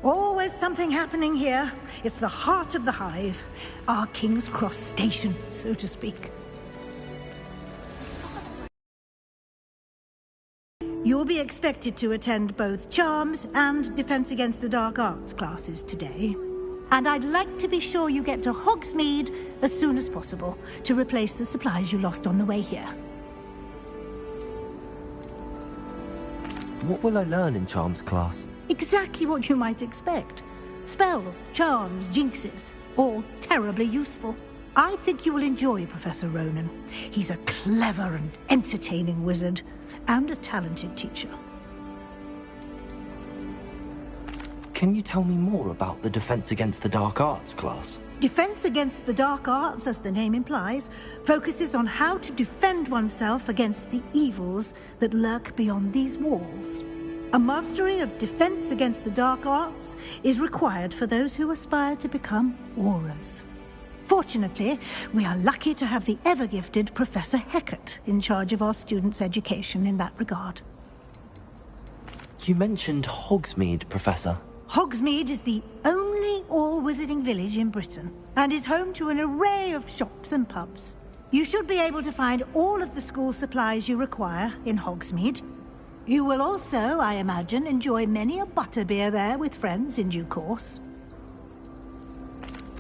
Always something happening here. It's the heart of the hive. Our King's Cross station, so to speak. You'll be expected to attend both Charms and Defense Against the Dark Arts classes today. And I'd like to be sure you get to Hogsmeade as soon as possible to replace the supplies you lost on the way here. What will I learn in Charms class? Exactly what you might expect. Spells, charms, jinxes, all terribly useful. I think you will enjoy Professor Ronan. He's a clever and entertaining wizard, and a talented teacher. Can you tell me more about the Defense Against the Dark Arts class? Defense Against the Dark Arts, as the name implies, focuses on how to defend oneself against the evils that lurk beyond these walls. A mastery of Defense Against the Dark Arts is required for those who aspire to become Aurors. Fortunately, we are lucky to have the ever-gifted Professor Hecat in charge of our students' education in that regard. You mentioned Hogsmeade, Professor. Hogsmeade is the only all-wizarding village in Britain, and is home to an array of shops and pubs. You should be able to find all of the school supplies you require in Hogsmeade. You will also, I imagine, enjoy many a butterbeer there with friends in due course.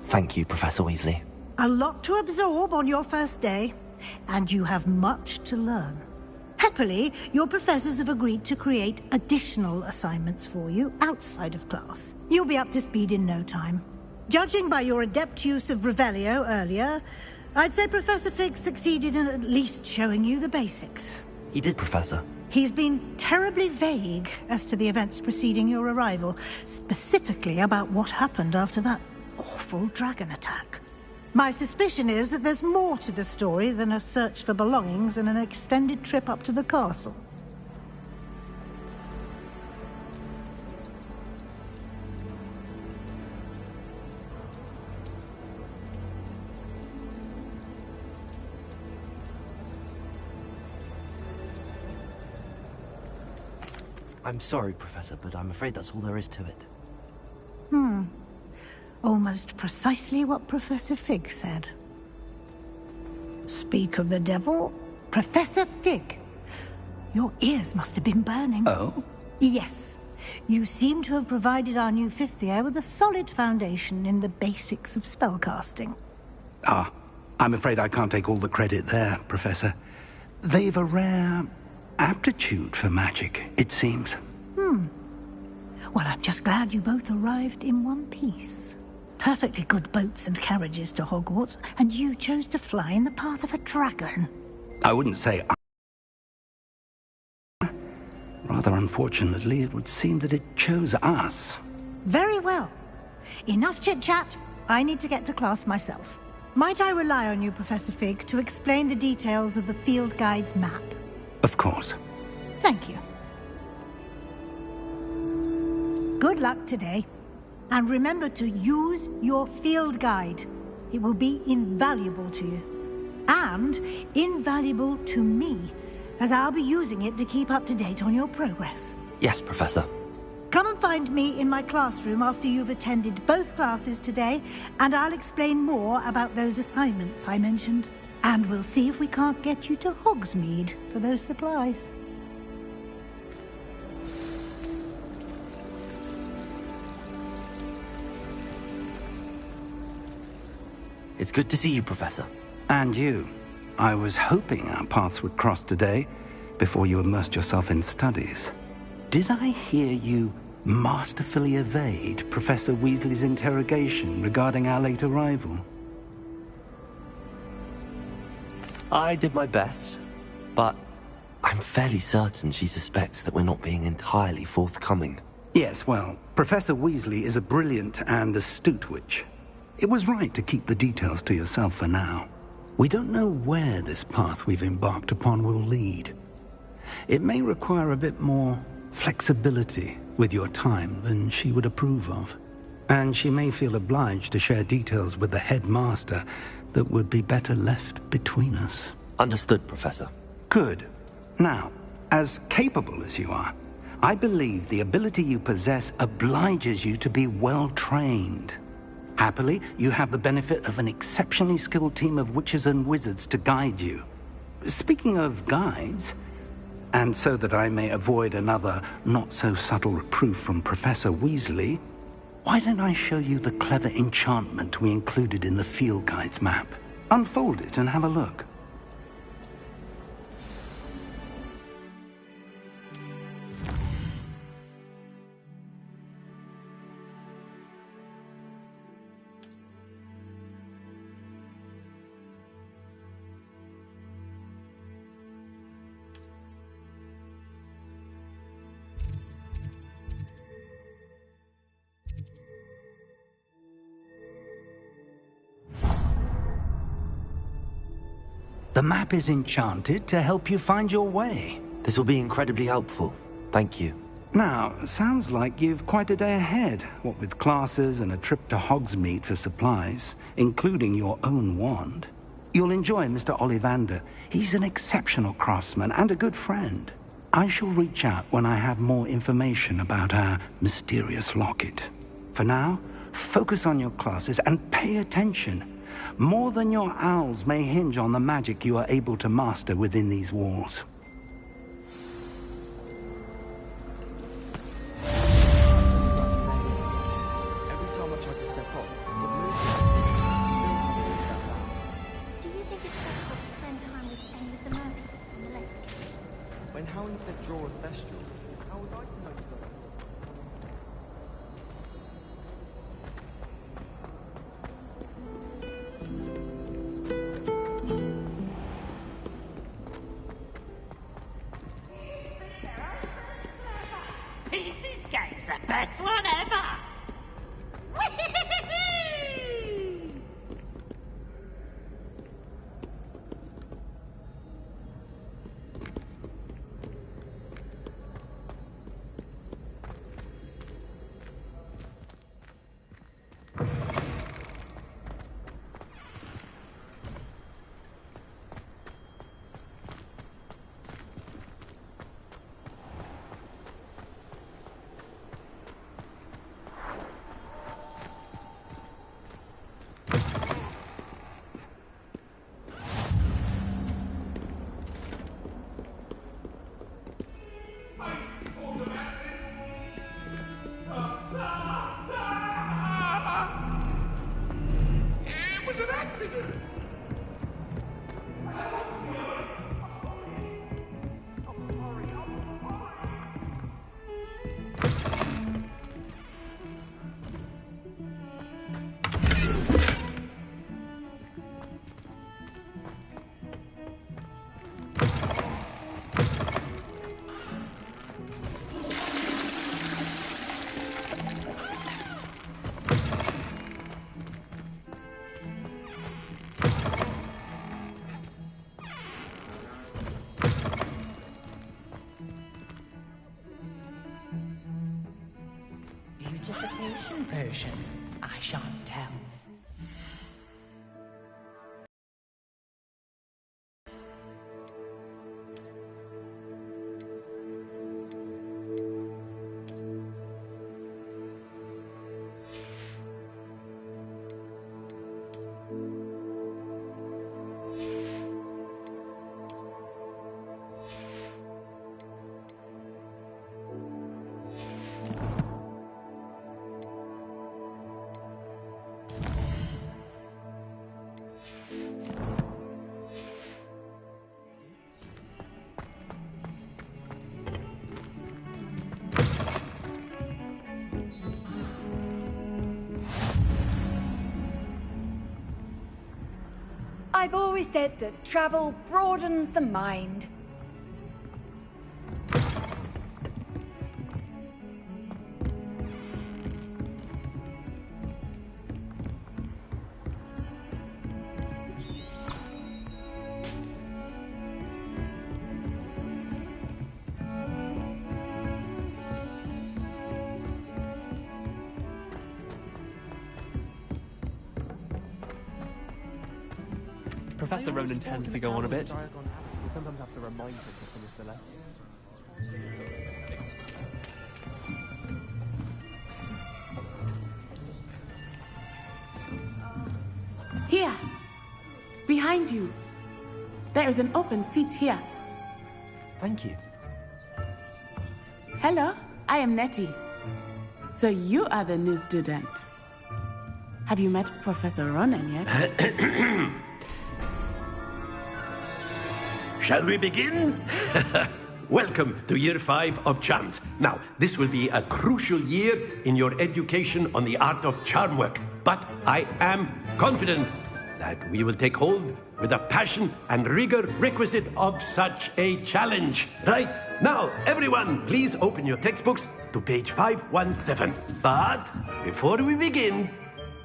Thank you, Professor Weasley. A lot to absorb on your first day, and you have much to learn. Happily, your professors have agreed to create additional assignments for you outside of class. You'll be up to speed in no time. Judging by your adept use of Revelio earlier, I'd say Professor Fig succeeded in at least showing you the basics. He did, Professor. He's been terribly vague as to the events preceding your arrival, specifically about what happened after that awful dragon attack. My suspicion is that there's more to the story than a search for belongings and an extended trip up to the castle. I'm sorry, Professor, but I'm afraid that's all there is to it. Almost precisely what Professor Fig said. Speak of the devil, Professor Fig. Your ears must have been burning. Oh? Yes. You seem to have provided our new fifth year with a solid foundation in the basics of spellcasting. Ah, I'm afraid I can't take all the credit there, Professor. They've a rare aptitude for magic, it seems. Well, I'm just glad you both arrived in one piece. Perfectly good boats and carriages to Hogwarts, and you chose to fly in the path of a dragon. I wouldn't say rather unfortunately, it would seem that it chose us. Very well. Enough chit-chat. I need to get to class myself. Might I rely on you, Professor Fig, to explain the details of the field guide's map? Of course. Thank you. Good luck today. And remember to use your field guide. It will be invaluable to you. And invaluable to me, as I'll be using it to keep up to date on your progress. Yes, Professor. Come and find me in my classroom after you've attended both classes today, and I'll explain more about those assignments I mentioned. And we'll see if we can't get you to Hogsmeade for those supplies. It's good to see you, Professor. And you. I was hoping our paths would cross today, before you immersed yourself in studies. Did I hear you masterfully evade Professor Weasley's interrogation regarding our late arrival? I did my best, but I'm fairly certain she suspects that we're not being entirely forthcoming. Yes, well, Professor Weasley is a brilliant and astute witch. It was right to keep the details to yourself for now. We don't know where this path we've embarked upon will lead. It may require a bit more flexibility with your time than she would approve of. And she may feel obliged to share details with the headmaster that would be better left between us. Understood, Professor. Good. Now, as capable as you are, I believe the ability you possess obliges you to be well-trained. Happily, you have the benefit of an exceptionally skilled team of witches and wizards to guide you. Speaking of guides, and so that I may avoid another not-so-subtle reproof from Professor Weasley, why don't I show you the clever enchantment we included in the field guide's map? Unfold it and have a look. The map is enchanted to help you find your way. This will be incredibly helpful. Thank you. Now, sounds like you've quite a day ahead, what with classes and a trip to Hogsmeade for supplies, including your own wand. You'll enjoy Mr. Ollivander. He's an exceptional craftsman and a good friend. I shall reach out when I have more information about our mysterious locket. For now, focus on your classes and pay attention. More than your owls may hinge on the magic you are able to master within these walls. Every time I try to step up, Do you think it's possible to spend time with any of the mermaids on the lake? when Howin said draw a thestral, how was I to know to go? Pete's Escape's the best one ever! Whee! It was an accident! Beautification potion. I shan't tell. I've always said that travel broadens the mind. Professor Ronan tends to go on a bit. We sometimes have to remind him to finish the lesson. behind you. There is an open seat here. Thank you. Hello, I am Nettie. So you are the new student. Have you met Professor Ronan yet? Shall we begin? Welcome to Year 5 of Charms. Now, this will be a crucial year in your education on the art of charm work. But I am confident that we will take hold with the passion and rigor requisite of such a challenge. Right, now, everyone, please open your textbooks to page 517. But before we begin,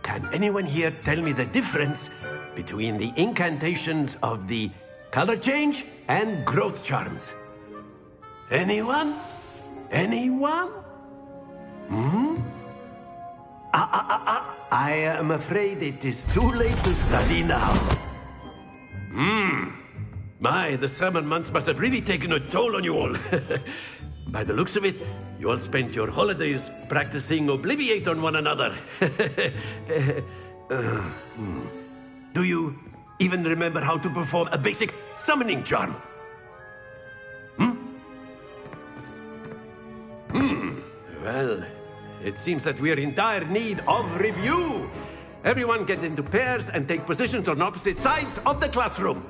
can anyone here tell me the difference between the incantations of the color change and growth charms? Anyone? Anyone? I am afraid it is too late to study now. My, the summer months must have really taken a toll on you all. By the looks of it, you all spent your holidays practicing Obliviate on one another. Do you even remember how to perform a basic summoning charm? Well, it seems that we are in dire need of review. Everyone get into pairs and take positions on opposite sides of the classroom.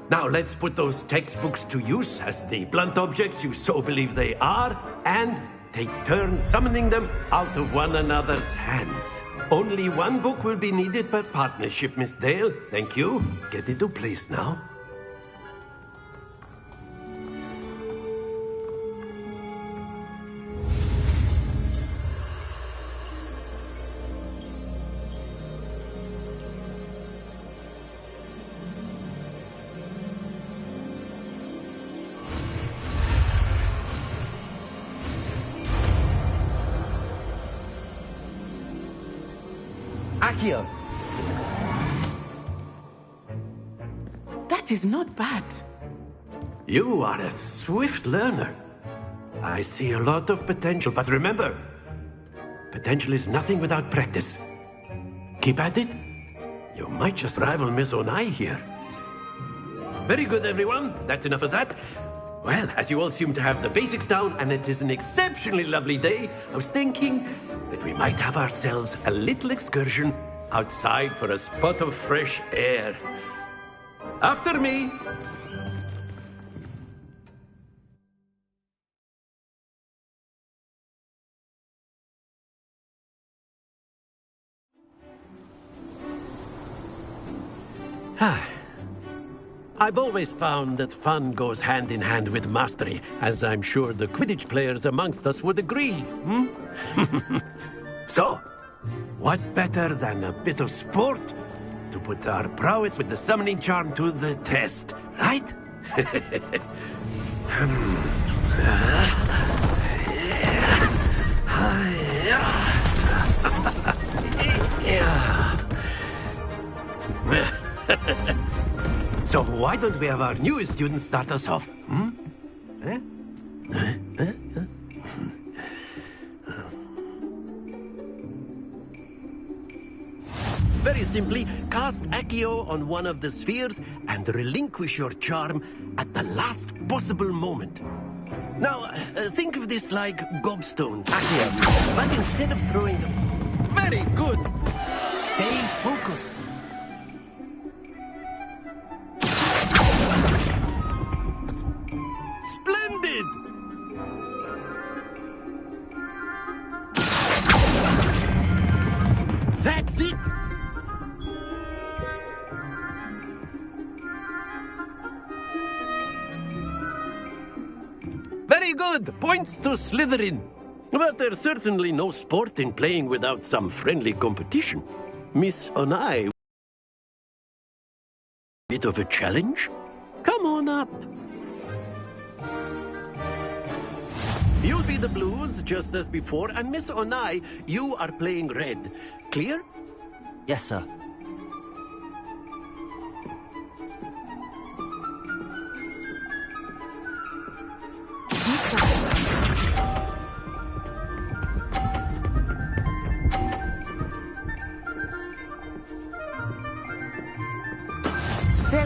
Now let's put those textbooks to use as the blunt objects you so believe they are, and take turns summoning them out of one another's hands. Only one book will be needed per partnership, Miss Dale. Thank you. Get into place now. Accio! That is not bad. You are a swift learner. I see a lot of potential, but remember, potential is nothing without practice. Keep at it. You might just rival Miss Onai here. Very good, everyone. That's enough of that. Well, as you all seem to have the basics down, and it is an exceptionally lovely day, I was thinking that we might have ourselves a little excursion outside for a spot of fresh air. After me. I've always found that fun goes hand in hand with mastery, as I'm sure the Quidditch players amongst us would agree. So, what better than a bit of sport to put our prowess with the summoning charm to the test, right? So why don't we have our newest student start us off? Very simply, cast Accio on one of the spheres and relinquish your charm at the last possible moment. Now, think of this like gobstones, Accio, but instead of throwing them... Very good! Stay focused. Splendid! That's it! Very good! Points to Slytherin. But there's certainly no sport in playing without some friendly competition. Miss Onai... Bit of a challenge? Come on up. You'll be the blues, just as before, and Miss Onai, you are playing red. Clear? Yes, sir.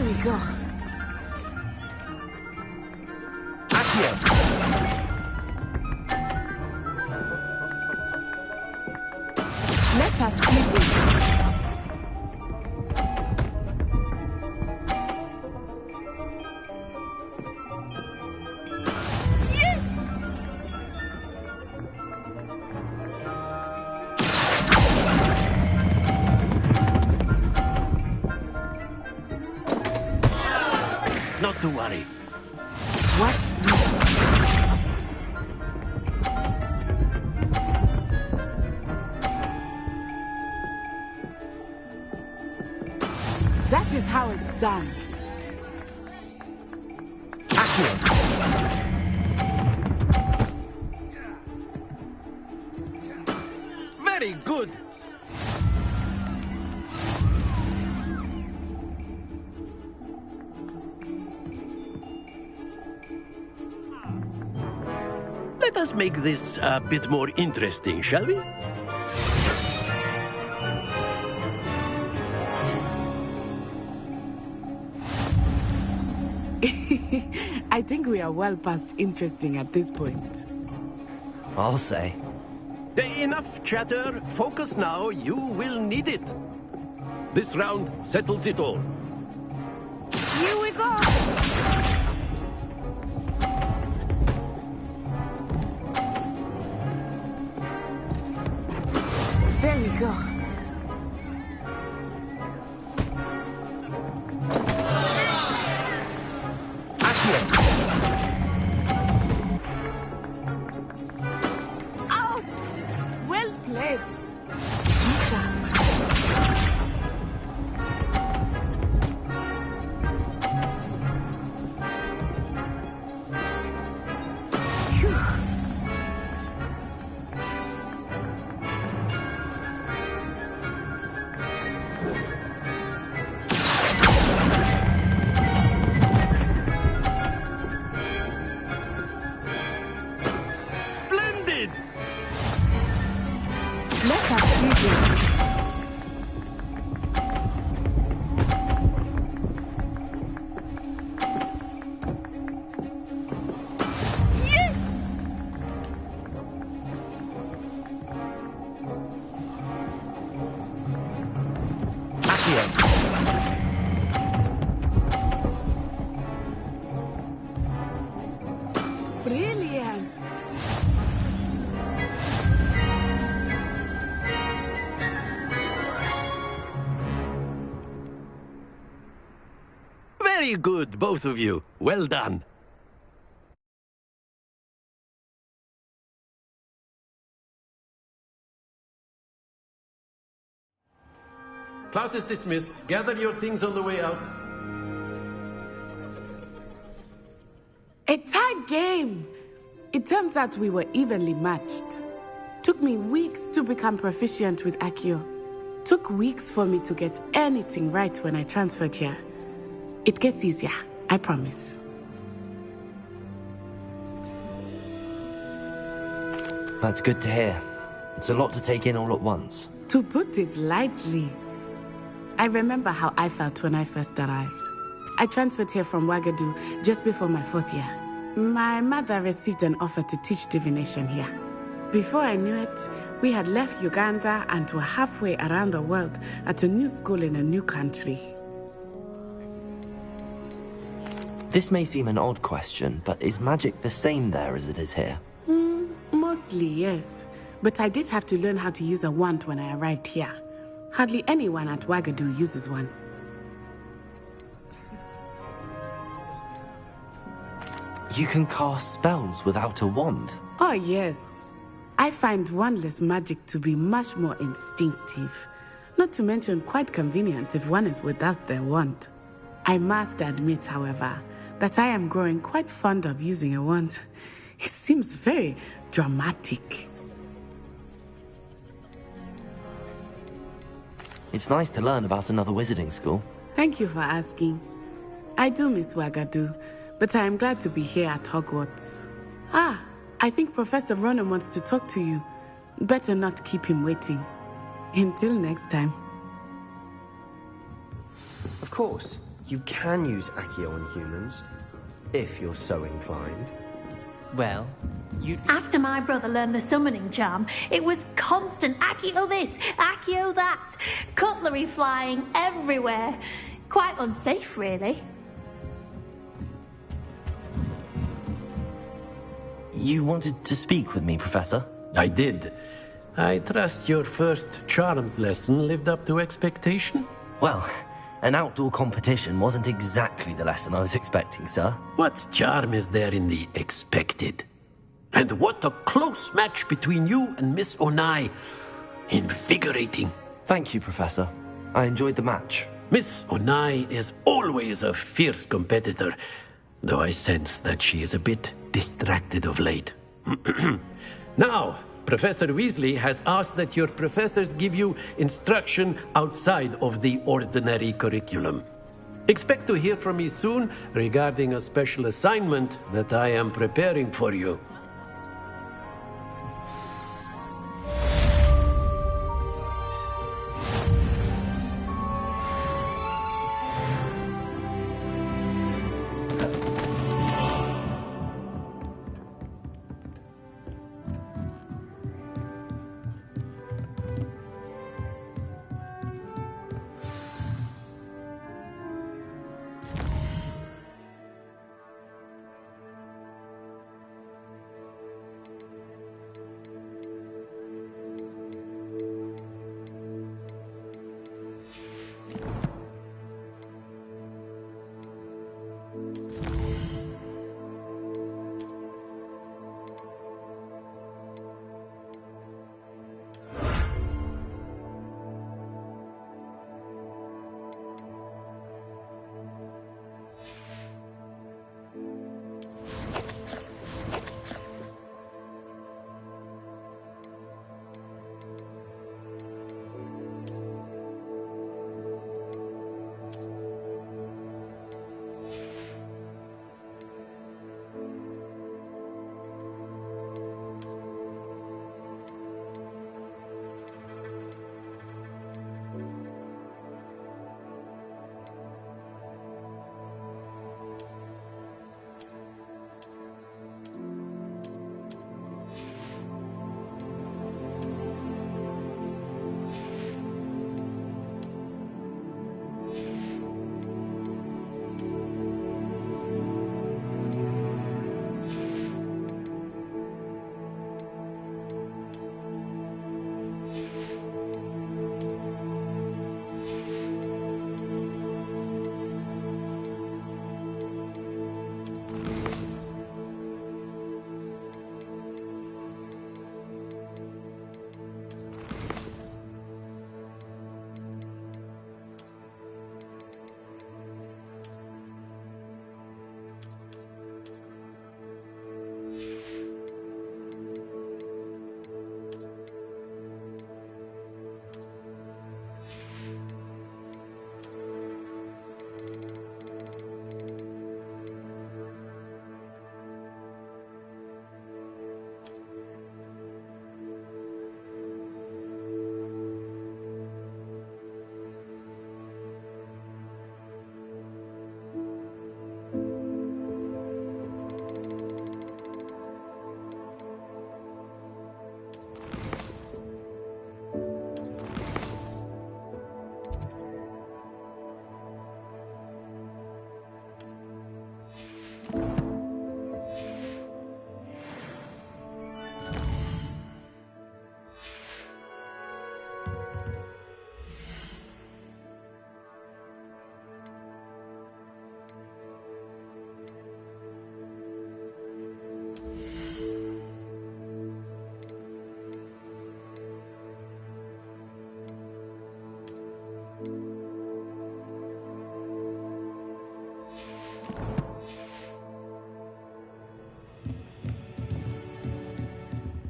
we go. Let us begin. Yes! Not to worry. Watch this. That is how it's done. Very good. Let us make this a bit more interesting, shall we? I think we are well past interesting at this point. I'll say. Enough chatter. Focus now. You will need it. This round settles it all. Here we go! There we go. Ouch! Well played. Splendid! Let us begin. Yes! Brilliant! Very good, both of you. Well done. Class is dismissed. Gather your things on the way out. A tight game! It turns out we were evenly matched. Took me weeks to become proficient with Accio. Took weeks for me to get anything right when I transferred here. It gets easier, I promise. That's good to hear. It's a lot to take in all at once. To put it lightly, I remember how I felt when I first arrived. I transferred here from Ouagadougou just before my 4th year. My mother received an offer to teach divination here. Before I knew it, we had left Uganda and were halfway around the world at a new school in a new country. This may seem an odd question, but is magic the same there as it is here? Mostly, yes. But I did have to learn how to use a wand when I arrived here. Hardly anyone at Ouagadougou uses one. You can cast spells without a wand? Oh, yes. I find wandless magic to be much more instinctive. Not to mention quite convenient if one is without their wand. I must admit, however, that I am growing quite fond of using a wand. It seems very dramatic. It's nice to learn about another wizarding school. Thank you for asking. I do miss Ouagadougou, but I am glad to be here at Hogwarts. Ah, I think Professor Ronan wants to talk to you. Better not keep him waiting. Until next time. Of course. You can use Accio on humans, if you're so inclined. Well, you'd... After my brother learned the summoning charm, it was constant Accio this, Accio that. Cutlery flying everywhere. Quite unsafe, really. You wanted to speak with me, Professor? I did. I trust your first charms lesson lived up to expectation? Well, an outdoor competition wasn't exactly the lesson I was expecting, sir. What charm is there in the expected? And what a close match between you and Miss Onai. Invigorating. Thank you, Professor. I enjoyed the match. Miss Onai is always a fierce competitor, though I sense that she is a bit distracted of late. Now, Professor Weasley has asked that your professors give you instruction outside of the ordinary curriculum. Expect to hear from me soon regarding a special assignment that I am preparing for you.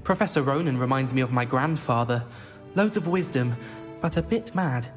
Professor Ronan reminds me of my grandfather. Loads of wisdom, but a bit mad.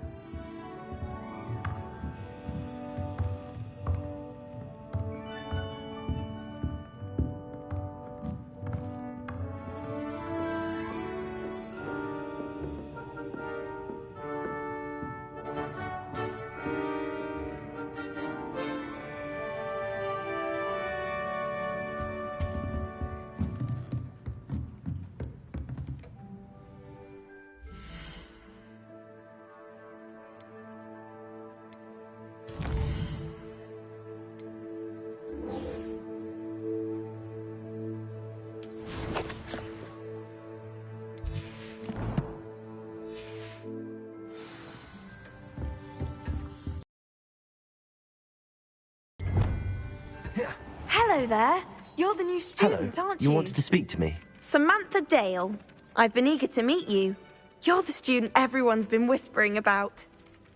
Hello there. You're the new student, Hello. aren't you? You wanted to speak to me? Samantha Dale. I've been eager to meet you. You're the student everyone's been whispering about.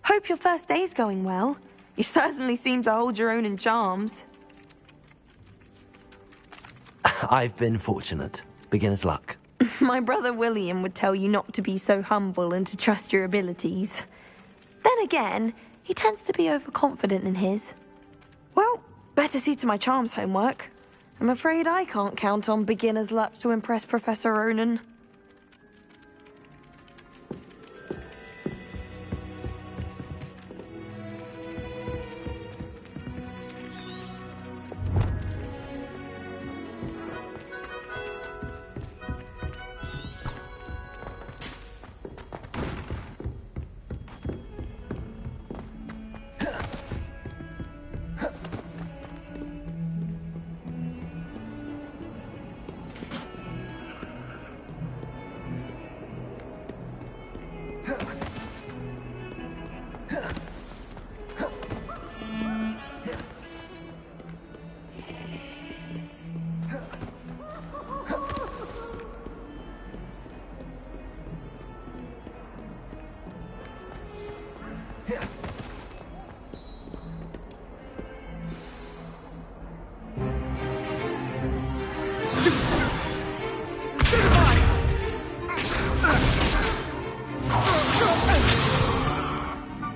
Hope your first day's going well. You certainly seem to hold your own in charms. I've been fortunate. Beginner's luck. My brother William would tell you not to be so humble and to trust your abilities. Then again, he tends to be overconfident in his. Well, better see to my charms homework. I'm afraid I can't count on beginner's luck to impress Professor Ronan.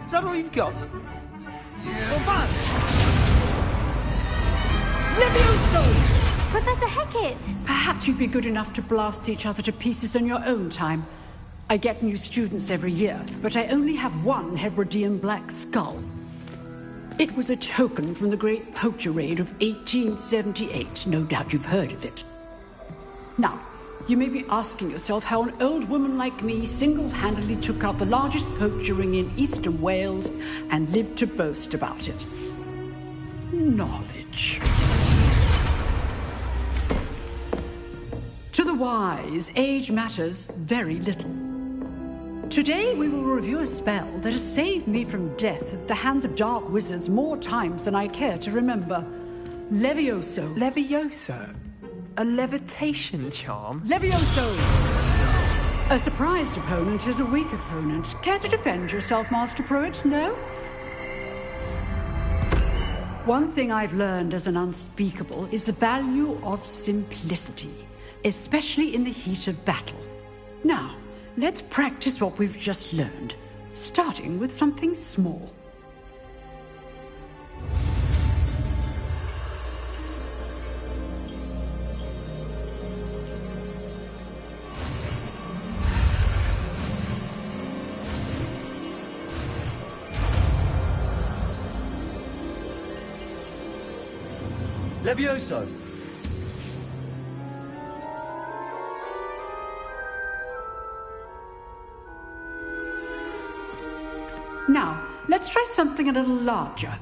Is that all you've got? Levioso! Professor Hecat! Perhaps you'd be good enough to blast each other to pieces in your own time. I get new students every year, but I only have one Hebridean black skull. It was a token from the Great Poacher Raid of 1878. No doubt you've heard of it. Now, you may be asking yourself how an old woman like me single-handedly took out the largest poacher ring in eastern Wales and lived to boast about it. Knowledge. To the wise, age matters very little. Today we will review a spell that has saved me from death at the hands of dark wizards more times than I care to remember. Levioso. Levioso? A levitation charm? Levioso! A surprised opponent is a weak opponent. Care to defend yourself, Master Pruitt? No? One thing I've learned as an unspeakable is the value of simplicity, especially in the heat of battle. Now, let's practice what we've just learned, starting with something small. Levioso! Now, let's try something a little larger.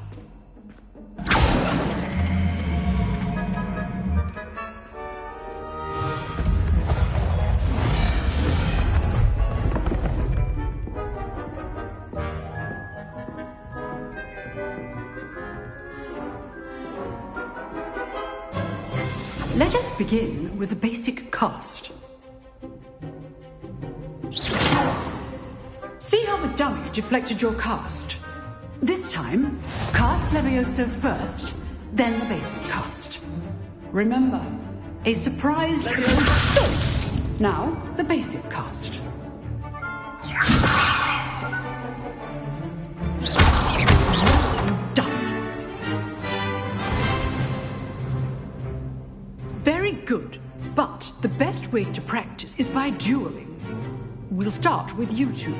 Let us begin with the basic cast. See how the dummy deflected your cast? This time, cast Levioso first, then the basic cast. Remember, a surprise Levioso! Now, the basic cast. Done. Very good, but the best way to practice is by dueling. We'll start with you two.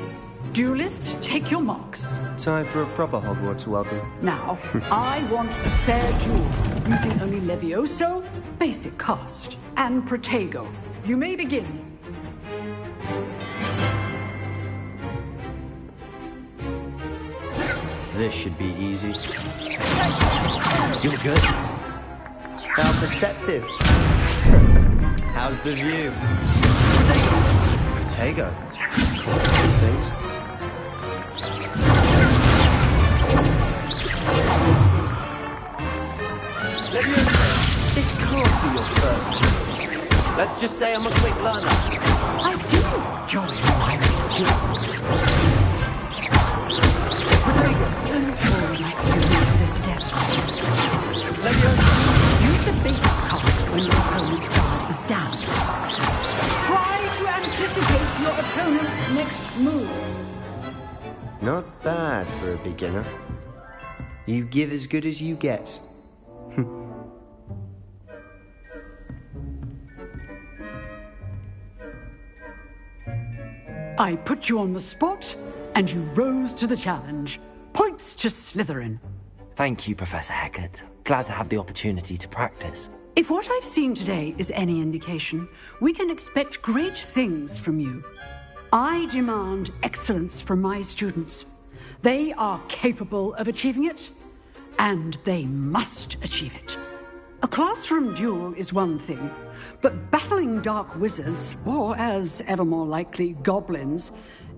Duelists, take your marks. Time for a proper Hogwarts welcome. Now, I want a fair duel, using only Levioso, basic cast, and Protego. You may begin. This should be easy. You're good. How perceptive. How's the view? Protego. These things. yours be your first duel? Let's just say I'm a quick learner. I do enjoy my duels. Don't hold my student to this depth. Use the basic cast when your opponent's guard is down. Try to anticipate your opponent's next move. Not bad for a beginner. You give as good as you get. I put you on the spot, and you rose to the challenge. Points to Slytherin. Thank you, Professor Hecat. Glad to have the opportunity to practice. If what I've seen today is any indication, we can expect great things from you. I demand excellence from my students. They are capable of achieving it, and they must achieve it. A classroom duel is one thing, but battling dark wizards, or as ever more likely, goblins,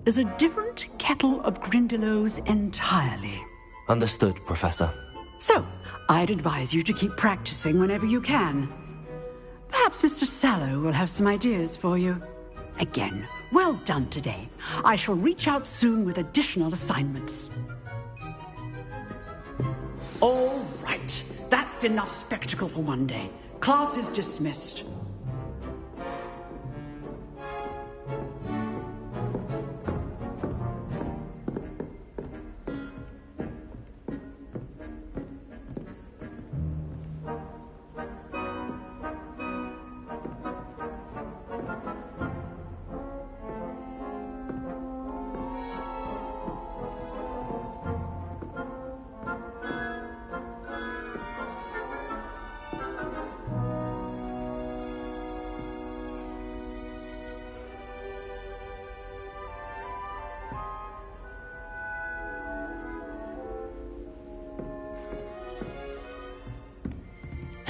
is a different kettle of Grindylows entirely. Understood, Professor. So, I'd advise you to keep practicing whenever you can. Perhaps Mr. Sallow will have some ideas for you. Again, well done today. I shall reach out soon with additional assignments. All right. That's enough spectacle for one day. Class is dismissed.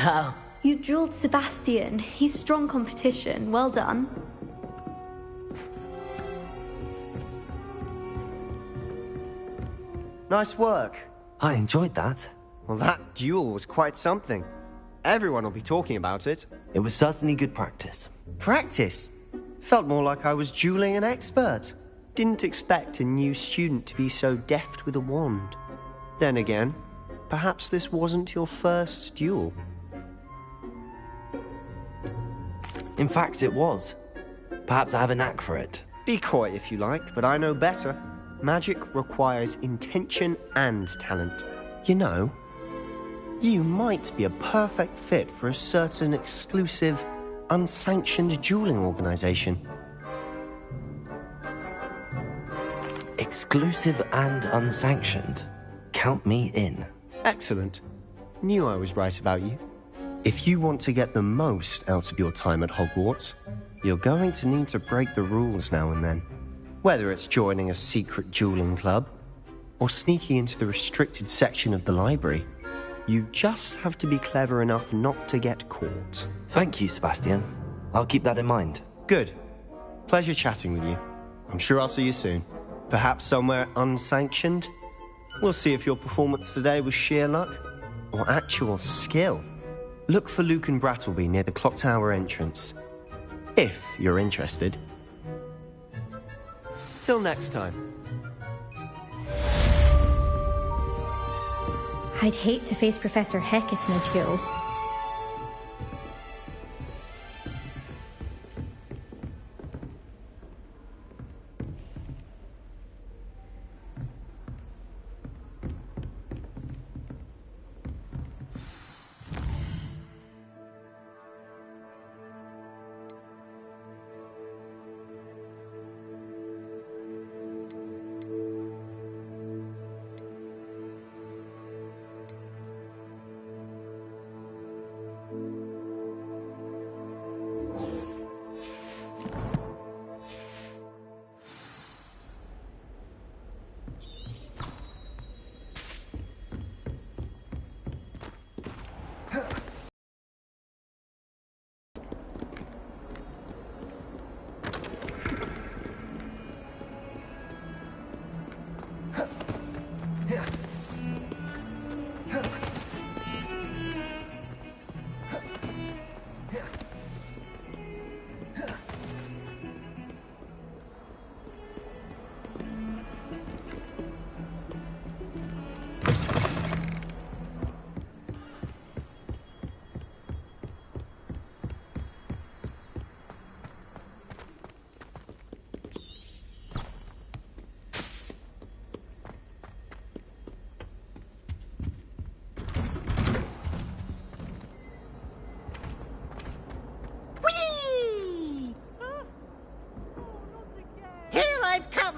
Oh. You drilled Sebastian. He's strong competition. Well done. Nice work. I enjoyed that. Well, that duel was quite something. Everyone will be talking about it. It was certainly good practice. Practice? Felt more like I was dueling an expert. Didn't expect a new student to be so deft with a wand. Then again, perhaps this wasn't your first duel. In fact, it was. Perhaps I have a knack for it. Be coy if you like, but I know better. Magic requires intention and talent. You know, you might be a perfect fit for a certain exclusive, unsanctioned dueling organization. Exclusive and unsanctioned. Count me in. Excellent. Knew I was right about you. If you want to get the most out of your time at Hogwarts, you're going to need to break the rules now and then. Whether it's joining a secret dueling club, or sneaking into the restricted section of the library, you just have to be clever enough not to get caught. Thank you, Sebastian. I'll keep that in mind. Good. Pleasure chatting with you. I'm sure I'll see you soon. Perhaps somewhere unsanctioned? We'll see if your performance today was sheer luck, or actual skill. Look for Luke and Brattleby near the clock tower entrance, if you're interested. Till next time. I'd hate to face Professor Hecat in a duel.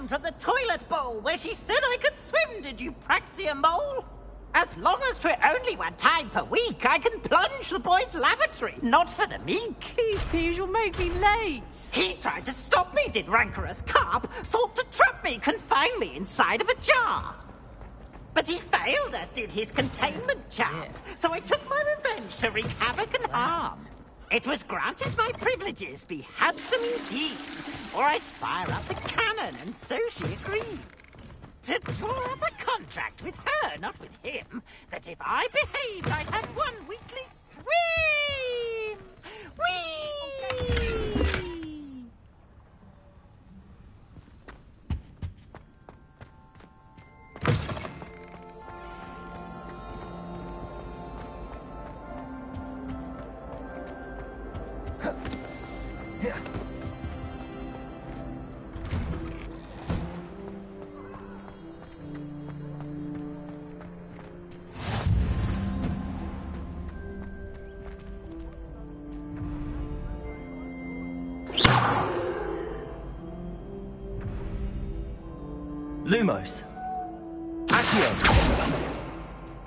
down from the toilet bowl where she said I could swim, did you praxia mole? As long as 'twere only one time per week, I can plunge the boy's lavatory, not for the meek. These peas will make me late. He tried to stop me, did rancorous carp, sought to trap me, confine me inside of a jar. But he failed, as did his containment charms, so I took my revenge to wreak havoc and harm. It was granted my privileges be handsome indeed, or I'd fire up the cannon, and so she agreed. To draw up a contract with her, not with him, that if I behaved, I had one weekly swim! Whee! Lumos. Accio.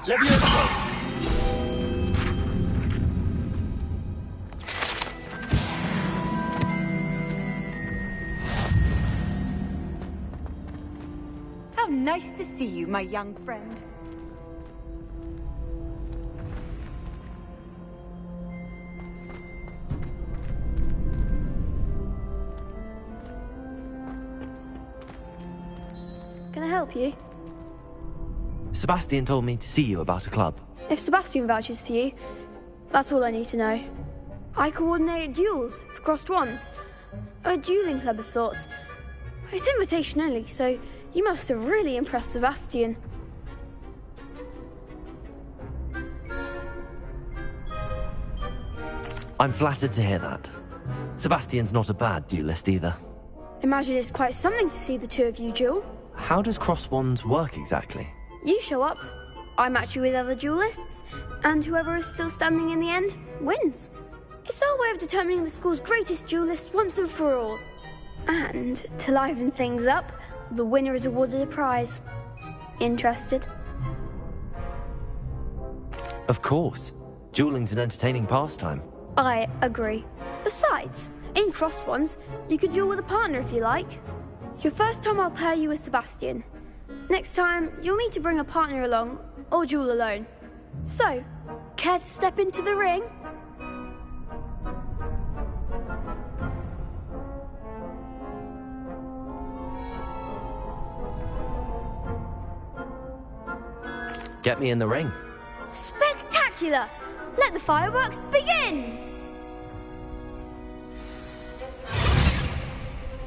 Levioso. How nice to see you, my young friend. Can I help you? Sebastian told me to see you about a club. If Sebastian vouches for you, that's all I need to know. I coordinate duels for crossed wands. A dueling club of sorts. It's invitation only, so you must have really impressed Sebastian. I'm flattered to hear that. Sebastian's not a bad duelist either. Imagine it's quite something to see the two of you duel. How does cross wands work exactly? You show up, I match you with other duelists, and whoever is still standing in the end wins. It's our way of determining the school's greatest duelist once and for all. And to liven things up, the winner is awarded a prize. Interested? Of course. Dueling's an entertaining pastime. I agree. Besides, in crossed ones, you could duel with a partner if you like. Your first time I'll pair you with Sebastian. Next time, you'll need to bring a partner along, or duel alone. So, care to step into the ring? Get me in the ring. Spectacular! Let the fireworks begin!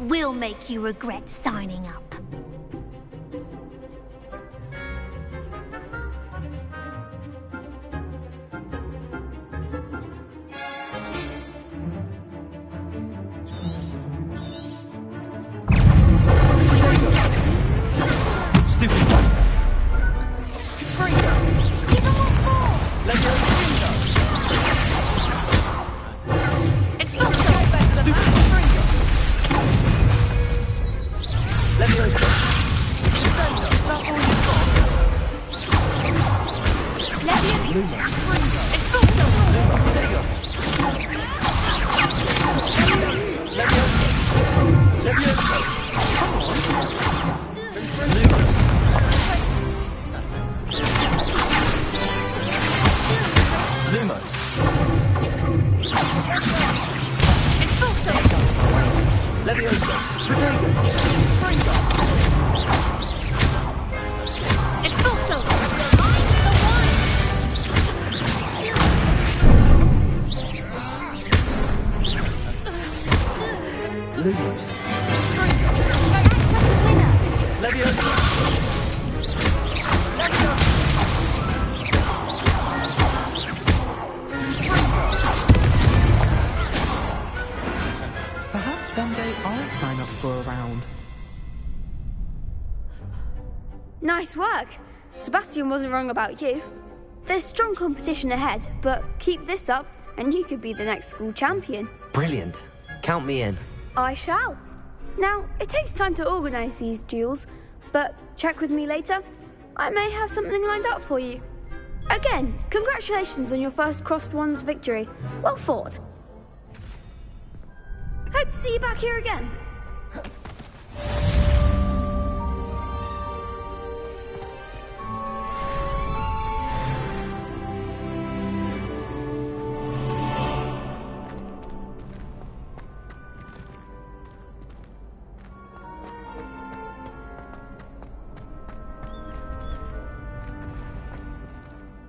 We'll make you regret signing up. Perhaps one day I'll sign up for a round. Nice work. Sebastian wasn't wrong about you. There's strong competition ahead, but keep this up and you could be the next school champion. Brilliant. Count me in. I shall. Now, it takes time to organise these duels, but check with me later. I may have something lined up for you. Again, congratulations on your first Crossed Wands victory. Well fought. Hope to see you back here again.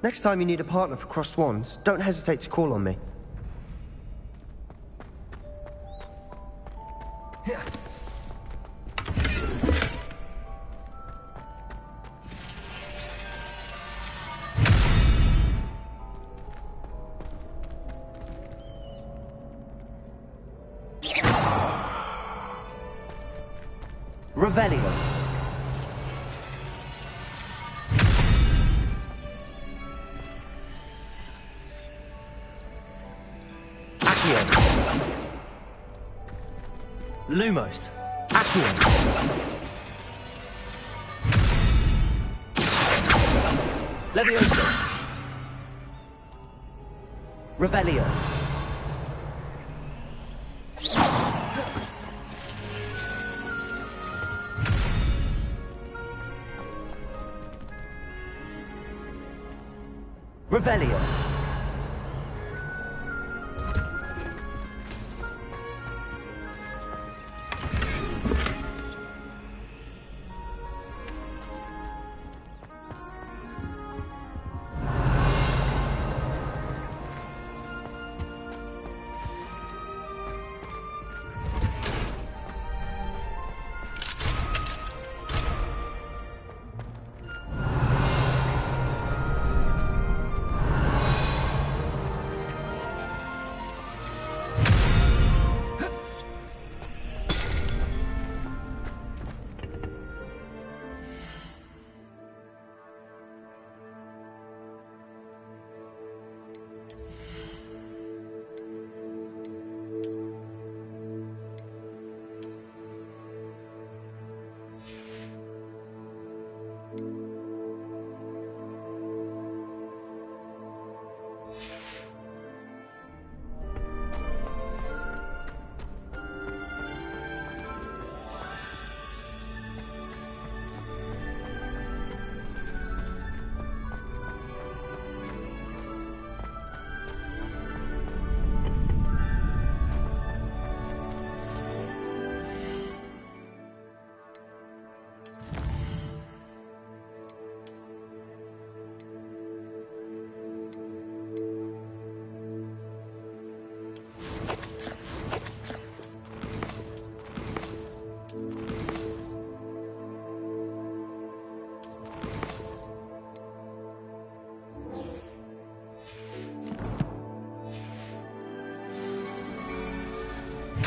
Next time you need a partner for Crossed Wands, don't hesitate to call on me. Revelio. Lumos. Accio. Levioso. Revelio. Revelio.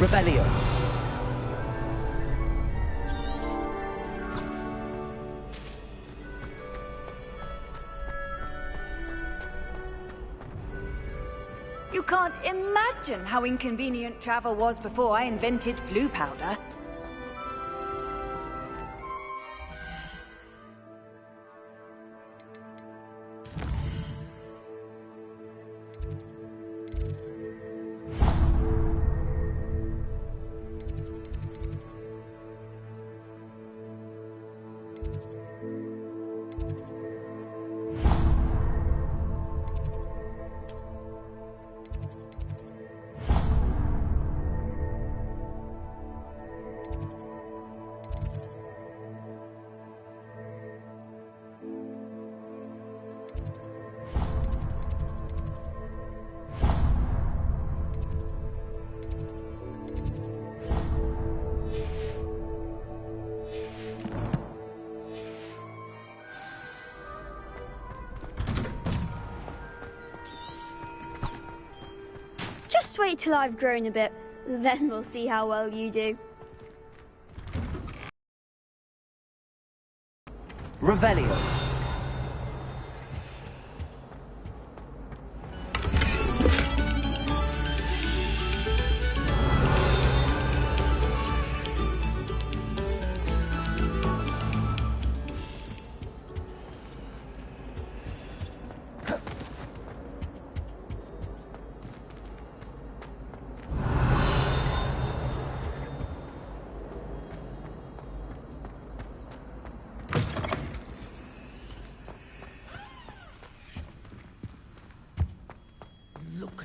Revelio. You can't imagine how inconvenient travel was before I invented flu powder. Just wait till I've grown a bit, then we'll see how well you do. Revelio.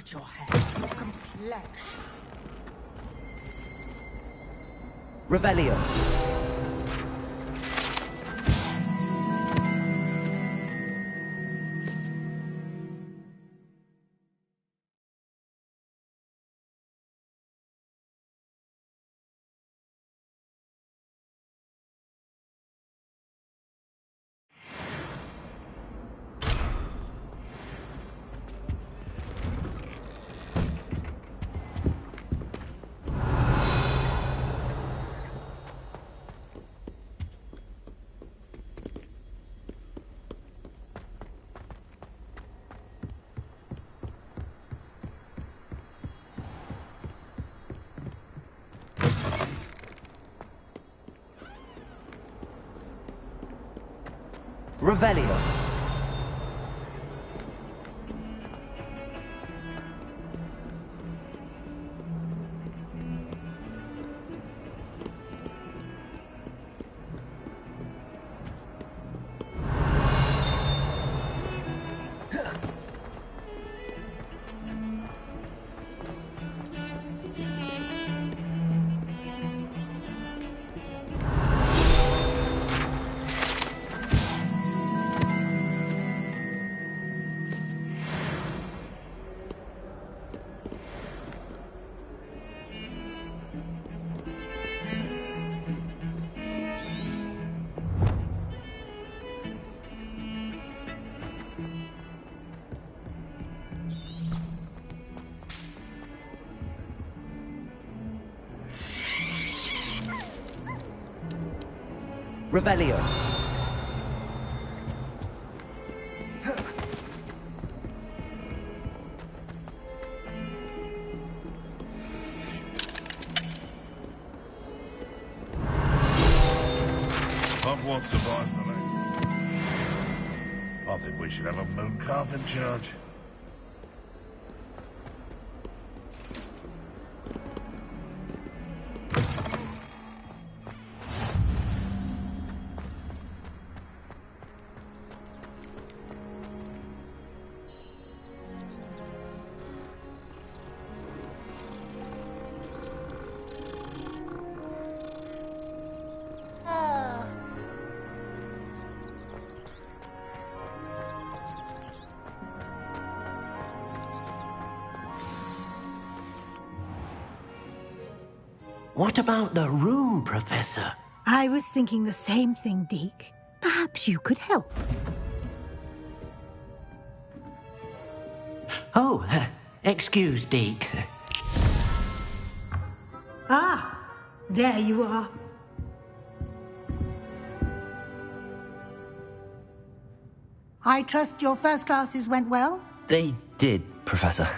at your hair, your complexion. Revelio. Revelio. Revelio. Hogwarts survived the night. I think we should have a moon calf in charge. What about the room, Professor? I was thinking the same thing, Deke. Perhaps you could help. Oh, excuse, Deke. Ah, there you are. I trust your first classes went well? They did, Professor.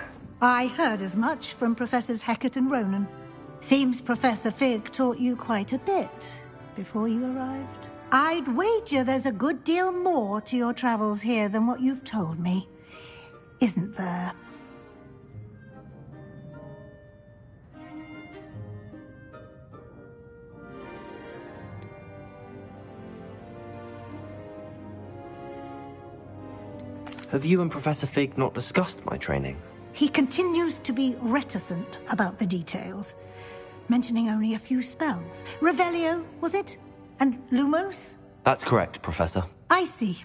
I heard as much from Professors Hecat and Ronan. Seems Professor Fig taught you quite a bit before you arrived. I'd wager there's a good deal more to your travels here than what you've told me. Isn't there? Have you and Professor Fig not discussed my training? He continues to be reticent about the details, mentioning only a few spells. Revelio, was it? And Lumos? That's correct, Professor. I see.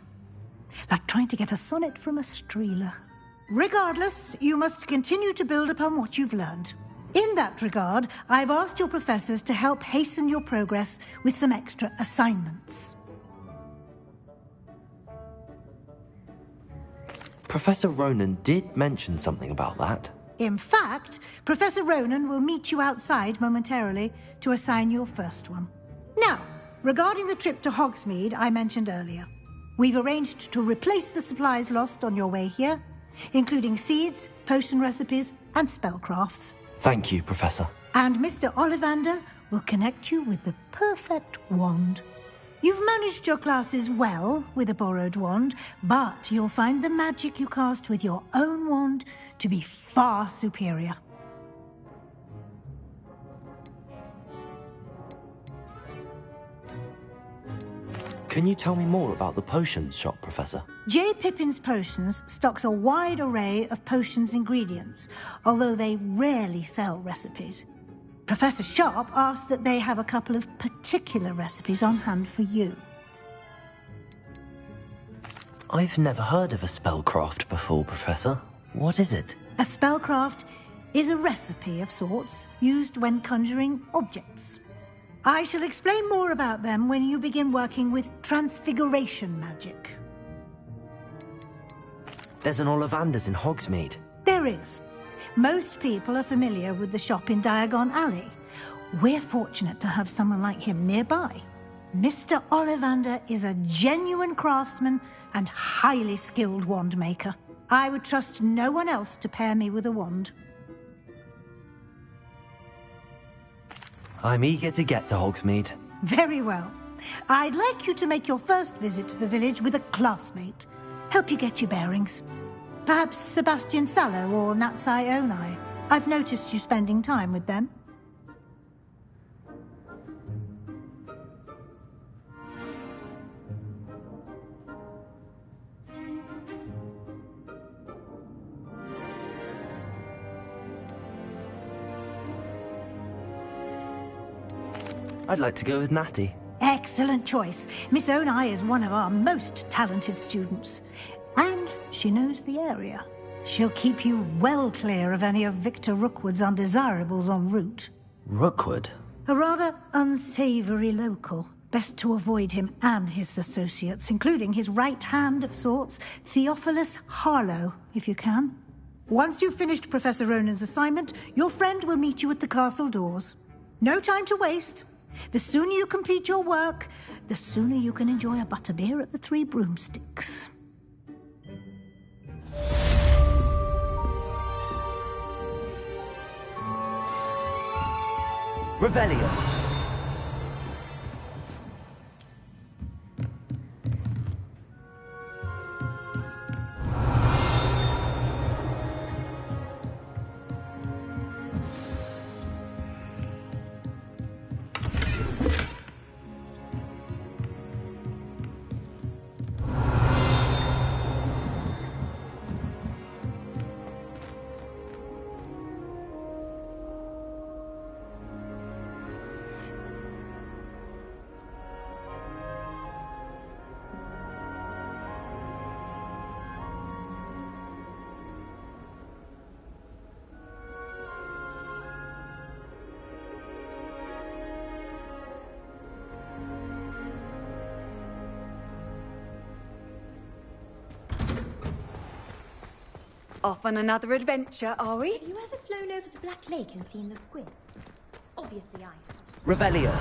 Like trying to get a sonnet from a streeler. Regardless, you must continue to build upon what you've learned. In that regard, I've asked your professors to help hasten your progress with some extra assignments. Professor Ronan did mention something about that. In fact, Professor Ronan will meet you outside momentarily to assign your first one. Now, regarding the trip to Hogsmeade I mentioned earlier, we've arranged to replace the supplies lost on your way here, including seeds, potion recipes, and spellcrafts. Thank you, Professor. And Mr. Ollivander will connect you with the perfect wand. You've managed your classes well with a borrowed wand, but you'll find the magic you cast with your own wand to be far superior. Can you tell me more about the potions shop, Professor? J. Pippin's Potions stocks a wide array of potions ingredients, although they rarely sell recipes. Professor Sharp asked that they have a couple of particular recipes on hand for you. I've never heard of a spellcraft before, Professor. What is it? A spellcraft is a recipe of sorts used when conjuring objects. I shall explain more about them when you begin working with transfiguration magic. There's an Ollivanders in Hogsmeade. There is. Most people are familiar with the shop in Diagon Alley. We're fortunate to have someone like him nearby. Mr. Ollivander is a genuine craftsman and highly skilled wand maker. I would trust no one else to pair me with a wand. I'm eager to get to Hogsmeade. Very well. I'd like you to make your first visit to the village with a classmate. Help you get your bearings. Perhaps Sebastian Sallow or Natsai Onai. I've noticed you spending time with them. I'd like to go with Natty. Excellent choice. Miss Onai is one of our most talented students. And she knows the area. She'll keep you well clear of any of Victor Rookwood's undesirables en route. Rookwood? A rather unsavory local. Best to avoid him and his associates, including his right hand of sorts, Theophilus Harlow, if you can. Once you've finished Professor Ronan's assignment, your friend will meet you at the castle doors. No time to waste. The sooner you complete your work, the sooner you can enjoy a butterbeer at the Three Broomsticks. Revelio. Off on another adventure, are we? Have you ever flown over the Black Lake and seen the squid? Obviously I have. Revelio.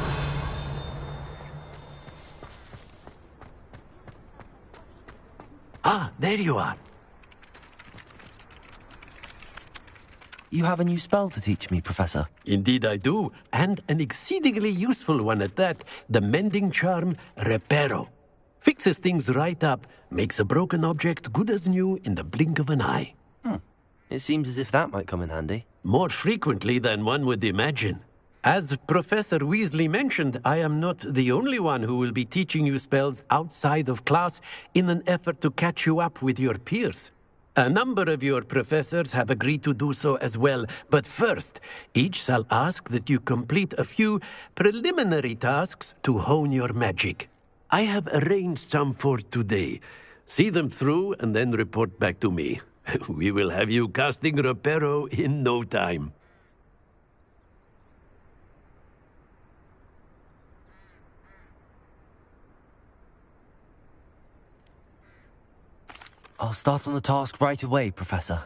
Ah, there you are. You have a new spell to teach me, Professor. Indeed I do, and an exceedingly useful one at that. The mending charm, Reparo. Fixes things right up, makes a broken object good as new in the blink of an eye. It seems as if that might come in handy. More frequently than one would imagine. As Professor Weasley mentioned, I am not the only one who will be teaching you spells outside of class in an effort to catch you up with your peers. A number of your professors have agreed to do so as well, but first, each shall ask that you complete a few preliminary tasks to hone your magic. I have arranged some for today. See them through and then report back to me. We will have you casting Reparo in no time. I'll start on the task right away, Professor.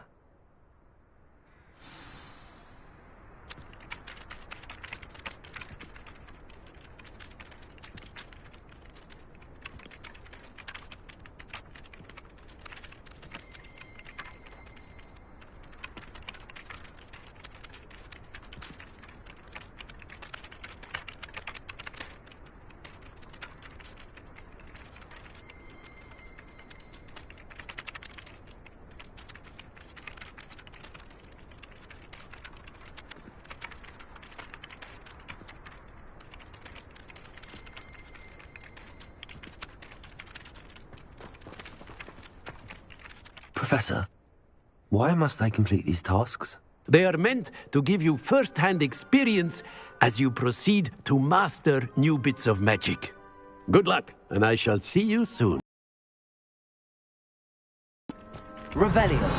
Professor, why must I complete these tasks? They are meant to give you first-hand experience as you proceed to master new bits of magic. Good luck, and I shall see you soon. Revelio.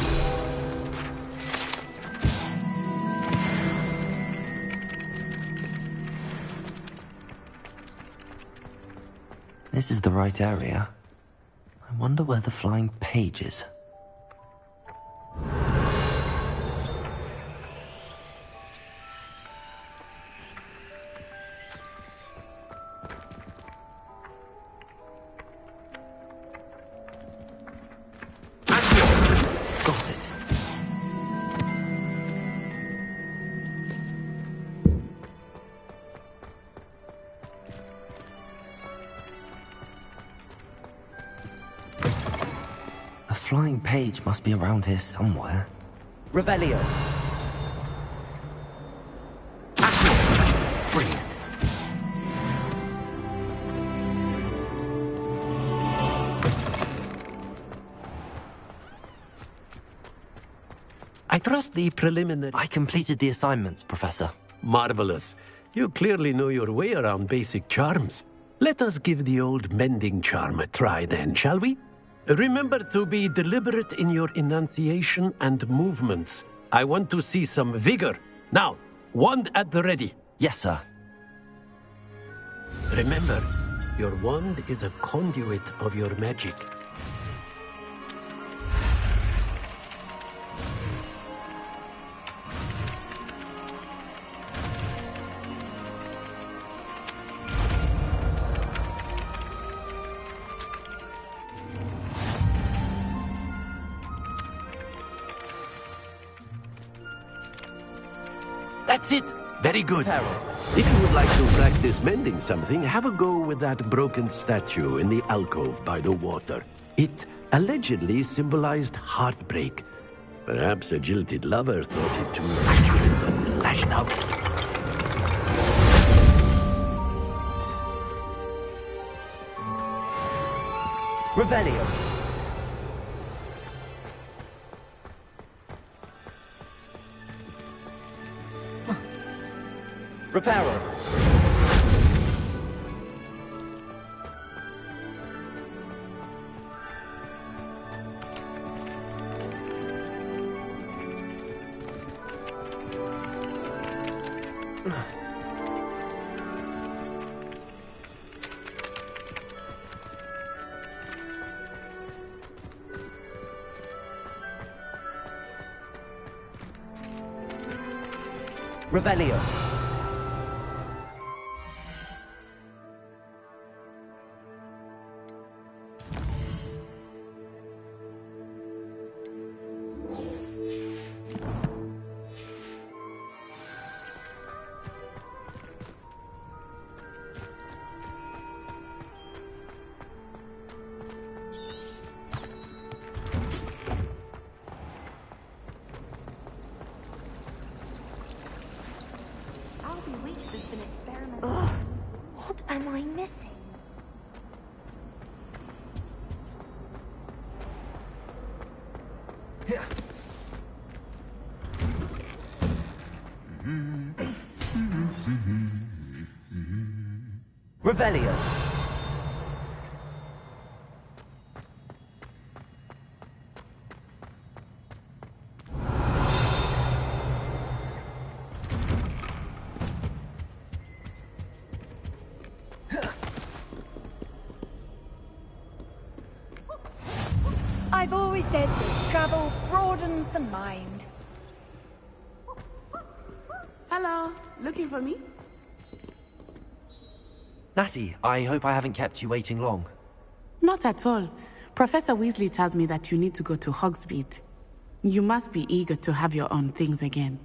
This is the right area. I wonder where the flying page is. Got it. A flying page must be around here somewhere. Revelio. Brilliant. I trust the preliminary... I completed the assignments, Professor. Marvelous. You clearly know your way around basic charms. Let us give the old mending charm a try then, shall we? Remember to be deliberate in your enunciation and movements. I want to see some vigor. Now, wand at the ready. Yes, sir. Remember, your wand is a conduit of your magic. That's it. Very good. If you would like to practice mending something, have a go with that broken statue in the alcove by the water. It allegedly symbolized heartbreak. Perhaps a jilted lover thought it too accurate and lashed out. Revelio. Reparo. Revelio. Ugh, what am I missing? Revelio. I've always said that travel broadens the mind. Hello, looking for me? Natty, I hope I haven't kept you waiting long. Not at all. Professor Weasley tells me that you need to go to Hogsmeade. You must be eager to have your own things again.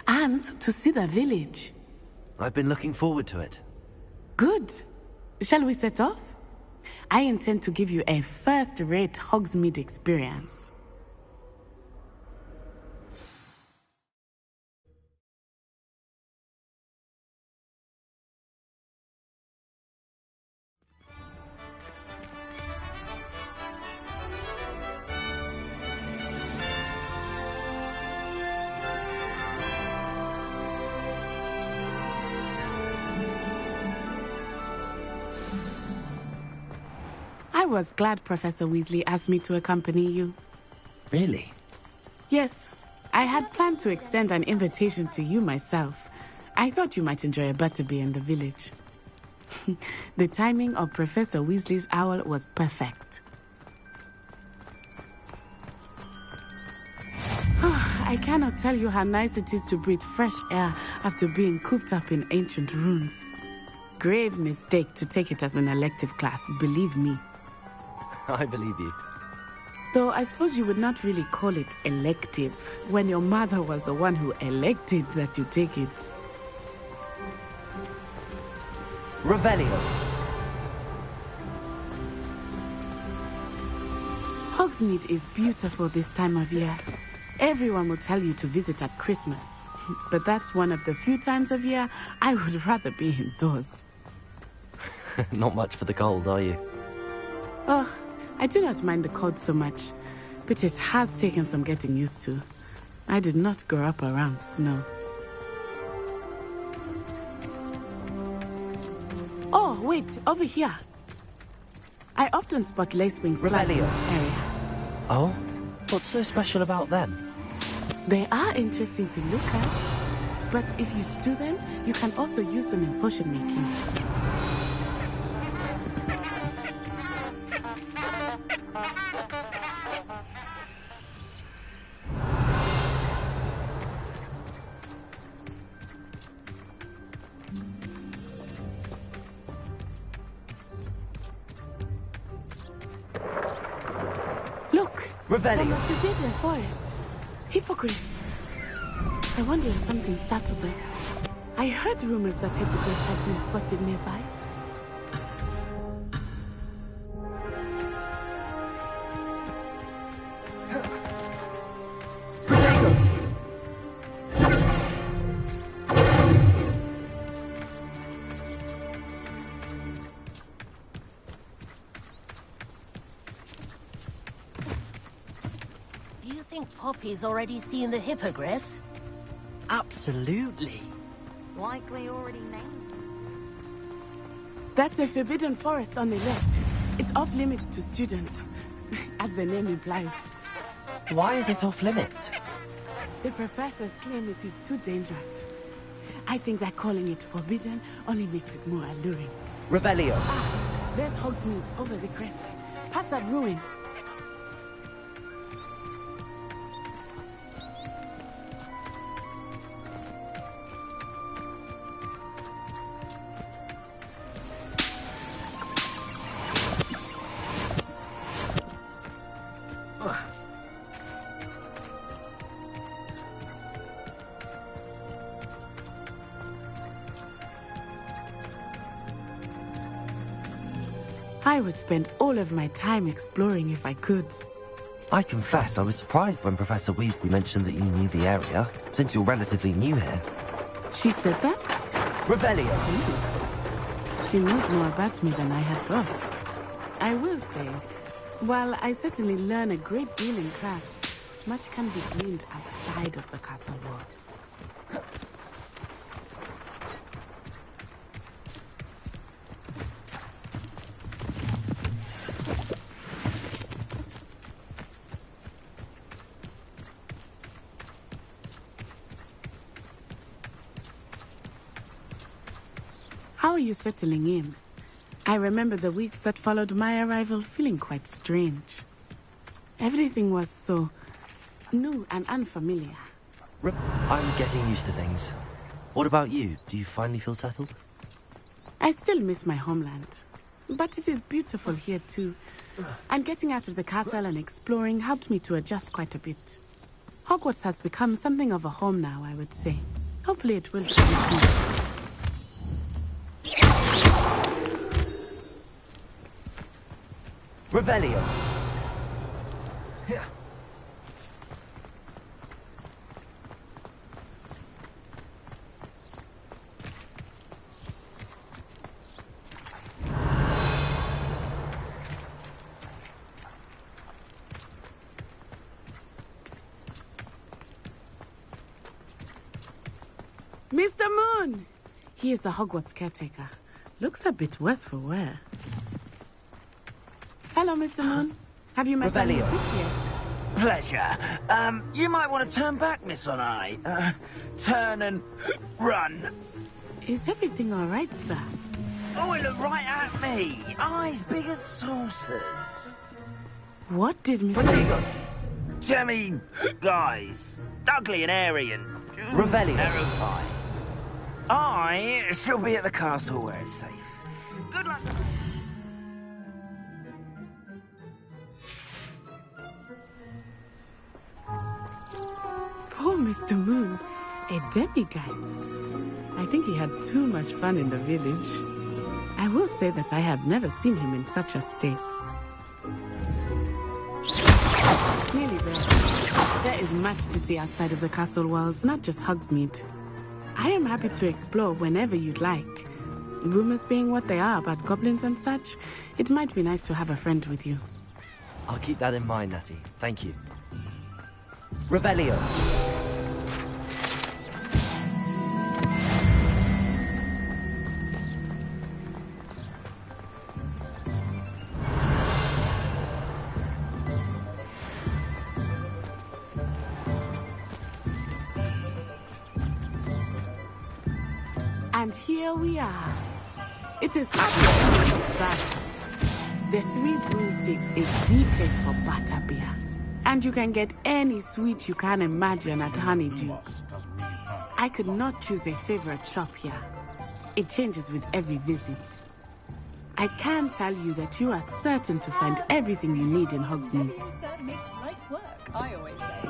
And to see the village. I've been looking forward to it. Good. Shall we set off? I intend to give you a first-rate Hogsmeade experience. I was glad Professor Weasley asked me to accompany you. Really? Yes, I had planned to extend an invitation to you myself. I thought you might enjoy a butterbeer in the village. The timing of Professor Weasley's owl was perfect. I cannot tell you how nice it is to breathe fresh air after being cooped up in ancient ruins. Grave mistake to take it as an elective class, believe me. I believe you. Though I suppose you would not really call it elective when your mother was the one who elected that you take it. Revelio. Hogsmeade is beautiful this time of year. Everyone will tell you to visit at Christmas. But that's one of the few times of year I would rather be indoors. Not much for the cold, are you? Oh, I do not mind the cold so much, but it has taken some getting used to. I did not grow up around snow. Oh, wait, over here. I often spot lacewing flies in this area. Oh? What's so special about them? They are interesting to look at, but if you stew them, you can also use them in potion making. Look! Revelio. From the Forbidden Forest. Hippogriffs. I wonder if something startled them. I heard rumors that hippogriffs had been spotted nearby. Do you think Poppy's already seen the hippogriffs? Absolutely. Likely already named. That's the Forbidden Forest on the left. It's off limits to students, as the name implies. Why is it off limits? The professors claim it is too dangerous. I think that calling it forbidden only makes it more alluring. Revelio. Ah, there's Hogsmeade over the crest. Past that ruin. I would spend all of my time exploring if I could. I confess I was surprised when Professor Weasley mentioned that you knew the area, since you're relatively new here. She said that? Revelio. She knows more about me than I had thought. I will say, while I certainly learn a great deal in class, much can be gleaned outside of the castle walls. How are you settling in? I remember the weeks that followed my arrival feeling quite strange. Everything was so new and unfamiliar. I'm getting used to things. What about you? Do you finally feel settled? I still miss my homeland, but it is beautiful here too. And getting out of the castle and exploring helped me to adjust quite a bit. Hogwarts has become something of a home now, I would say. Hopefully it will be with me. Revelio. Mr. Moon! He is the Hogwarts caretaker. Looks a bit worse for wear. Hello, Mr. Moon. Have you met Revelio. Sophia? Pleasure. You might want to turn back, Miss Onai. Turn and run. Is everything all right, sir? Oh, it looked right at me. Eyes big as saucers. What did Mr. What have you got? Jemmy guys. Ugly and airy and... Revelio. Terrifying. I shall be at the castle where it's safe. Good luck. Poor Mr. Moon. A demiguise. I think he had too much fun in the village. I will say that I have never seen him in such a state. Nearly there. There is much to see outside of the castle walls, not just Hogsmeade. I am happy to explore whenever you'd like. Rumors being what they are about goblins and such, it might be nice to have a friend with you. I'll keep that in mind, Natty. Thank you. Revelio. And here we are. It is happy to start. The Three Broomsticks is the place for butterbeer. And you can get any sweet you can imagine at Honeydukes. I could not choose a favorite shop here. It changes with every visit. I can tell you that you are certain to find everything you need in Hogsmeade. Makes light work, I always say.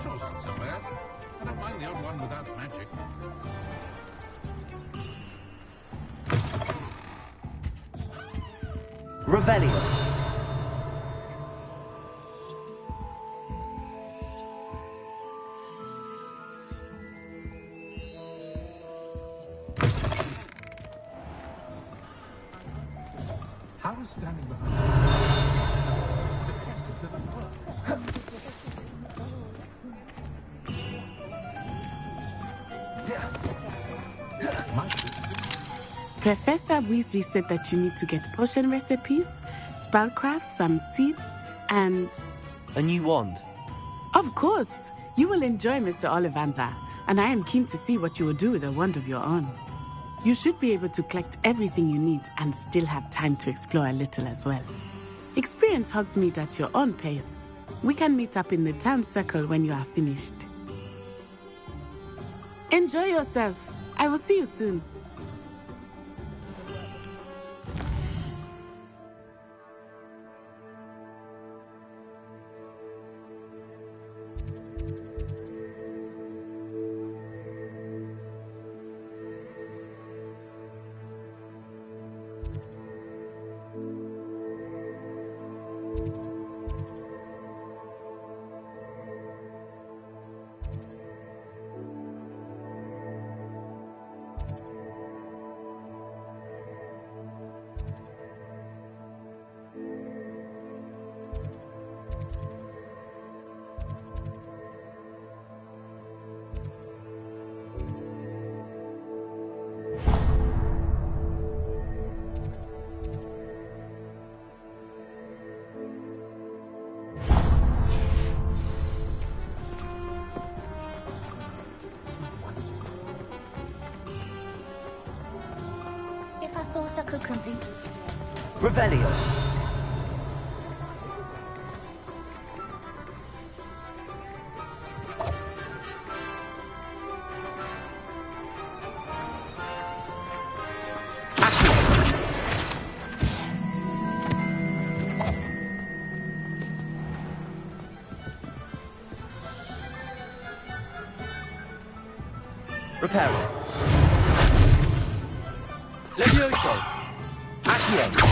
Shows aren't so bad. I don't mind the odd one without magic. Revelio. How is standing behind Professor Weasley said that you need to get potion recipes, spellcrafts, some seeds, and... A new wand? Of course! You will enjoy Mr. Ollivander, and I am keen to see what you will do with a wand of your own. You should be able to collect everything you need and still have time to explore a little as well. Experience Hogsmeade at your own pace. We can meet up in the town circle when you are finished. Enjoy yourself. I will see you soon. Thought I could complete. Revelio. Reparo. Levioso. Accio.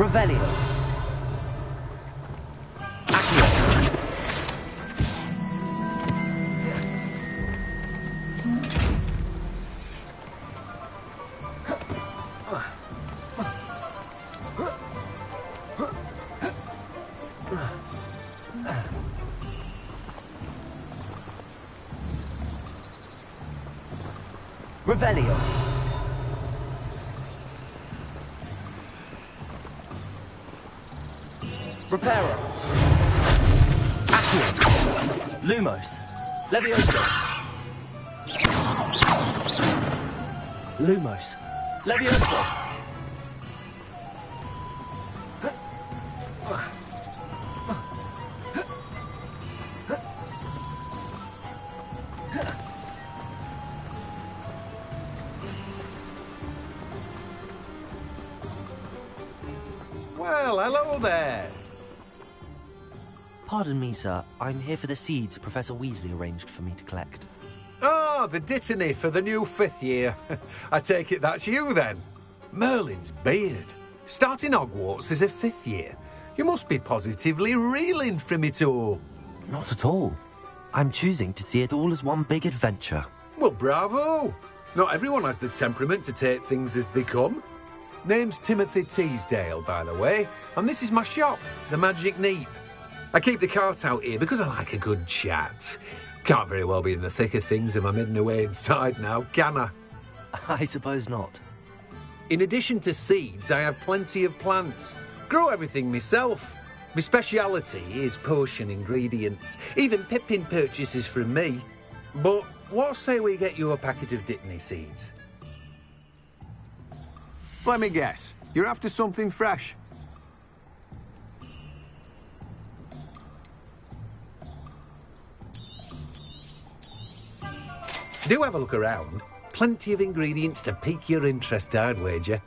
Revelio. Revelio. Reparo. Accio. Lumos. Levioso. Lumos. Levioso. Well, hello there. Pardon me, sir. I'm here for the seeds Professor Weasley arranged for me to collect. Oh, the dittany for the new 5th year. I take it that's you, then. Merlin's beard. Starting Hogwarts as a 5th year. You must be positively reeling from it all. Not at all. I'm choosing to see it all as one big adventure. Well, bravo. Not everyone has the temperament to take things as they come. Name's Timothy Teasdale, by the way, and this is my shop, the Magic Neep. I keep the cart out here because I like a good chat. Can't very well be in the thick of things if I'm hidden away inside now, can I? I suppose not. In addition to seeds, I have plenty of plants. Grow everything myself. My speciality is potion ingredients. Even Pippin purchases from me. But what say we get you a packet of Dittany seeds? Let me guess. You're after something fresh. Do have a look around. Plenty of ingredients to pique your interest, I'd wager.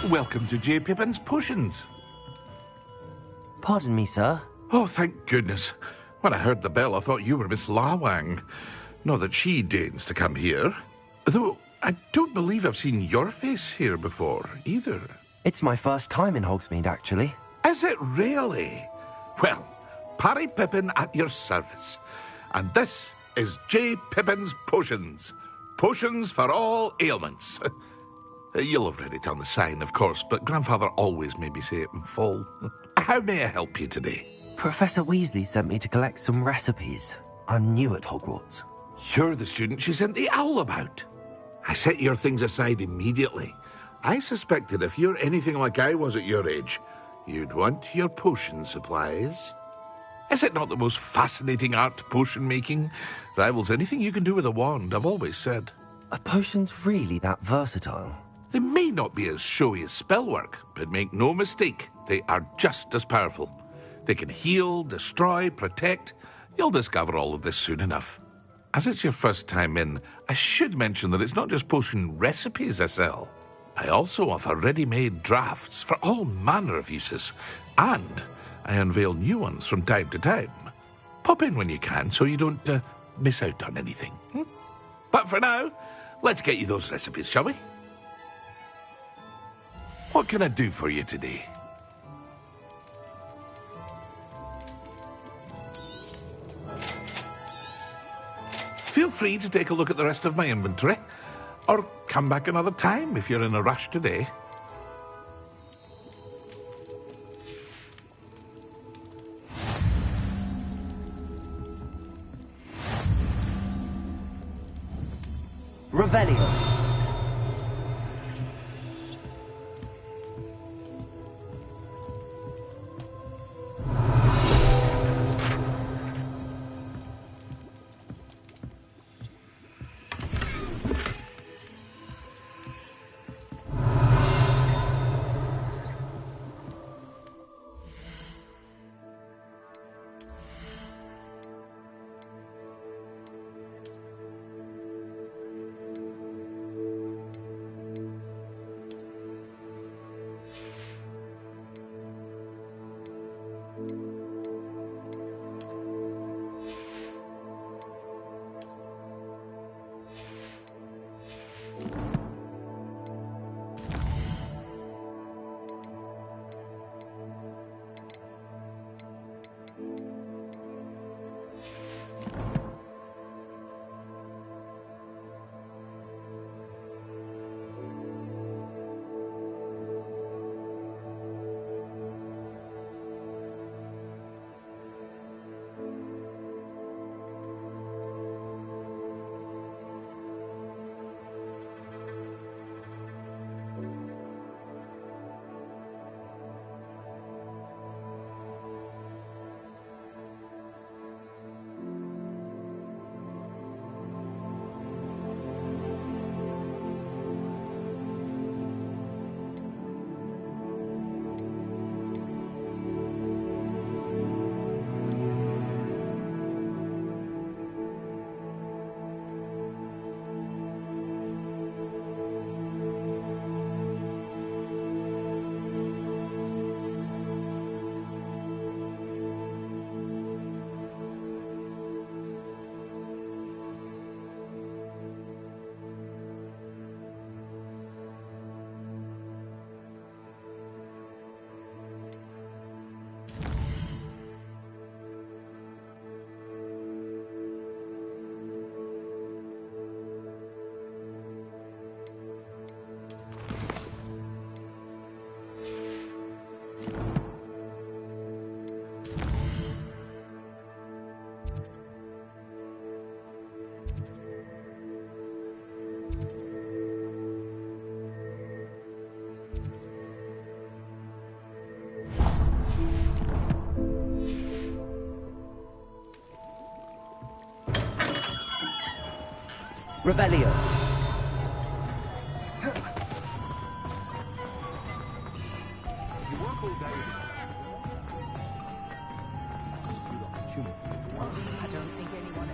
Welcome to J. Pippin's Potions. Pardon me, sir. Oh, thank goodness. When I heard the bell, I thought you were Miss Lawang. Not that she deigns to come here. Though, I don't believe I've seen your face here before, either. It's my first time in Hogsmeade, actually. Is it really? Well, Parry Pippin at your service. And this is J. Pippin's Potions. Potions for all ailments. You'll have read it on the sign, of course, but Grandfather always made me say it in full. How may I help you today? Professor Weasley sent me to collect some recipes. I'm new at Hogwarts. You're the student she sent the owl about. I set your things aside immediately. I suspected if you're anything like I was at your age, you'd want your potion supplies. Is it not the most fascinating art, potion making? Rivals anything you can do with a wand, I've always said. Are potions really that versatile? They may not be as showy as spellwork, but make no mistake, they are just as powerful. They can heal, destroy, protect. You'll discover all of this soon enough. As it's your first time in, I should mention that it's not just potion recipes I sell. I also offer ready-made drafts for all manner of uses, and I unveil new ones from time to time. Pop in when you can so you don't miss out on anything. But for now, let's get you those recipes, shall we? What can I do for you today? Feel free to take a look at the rest of my inventory, or come back another time if you're in a rush today. Revelio. Revelio. I don't think anyone...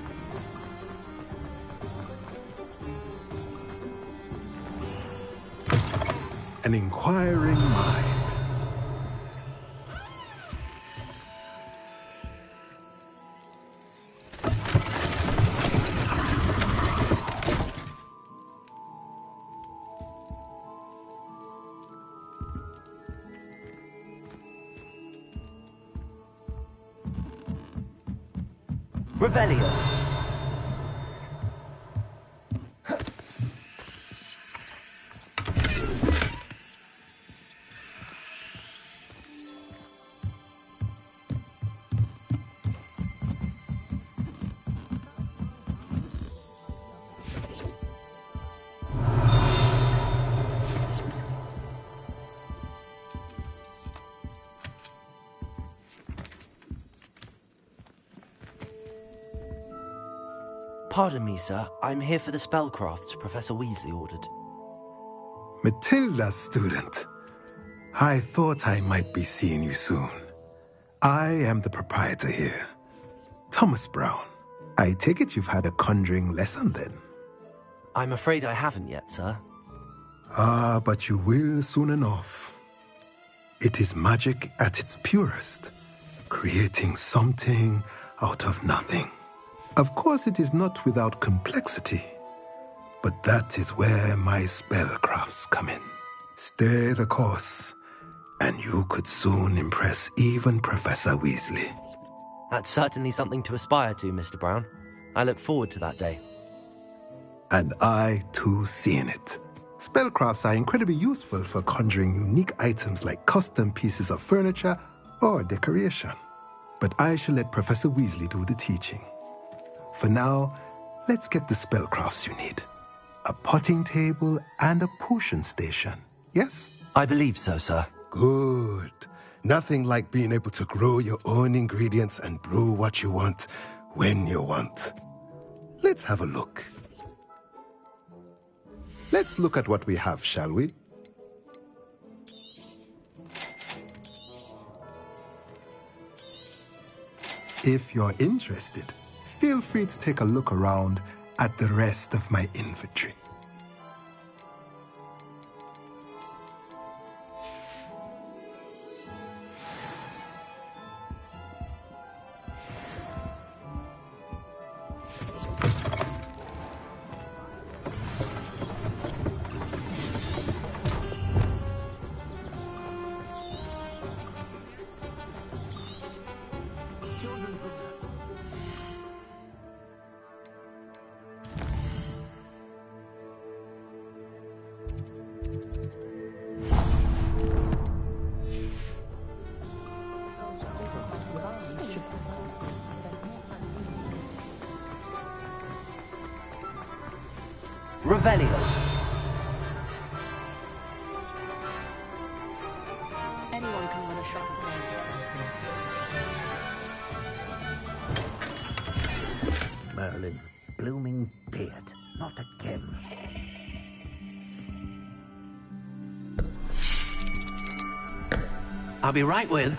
An inquiring mind. Revelio. Pardon me, sir. I'm here for the spellcrafts Professor Weasley ordered. Matilda's student. I thought I might be seeing you soon. I am the proprietor here. Thomas Brown. I take it you've had a conjuring lesson then? I'm afraid I haven't yet, sir. Ah, but you will soon enough. It is magic at its purest, creating something out of nothing. Of course, it is not without complexity, but that is where my spellcrafts come in. Stay the course, and you could soon impress even Professor Weasley. That's certainly something to aspire to, Mr. Brown. I look forward to that day. And I, too, see in it. Spellcrafts are incredibly useful for conjuring unique items like custom pieces of furniture or decoration. But I shall let Professor Weasley do the teaching. For now, let's get the spellcrafts you need. A potting table and a potion station, yes? I believe so, sir. Good. Nothing like being able to grow your own ingredients and brew what you want when you want. Let's have a look. Let's look at what we have, shall we? If you're interested, feel free to take a look around at the rest of my inventory. Revelio. Anyone can run a shop of Merlin's blooming beard. Not again. I'll be right with...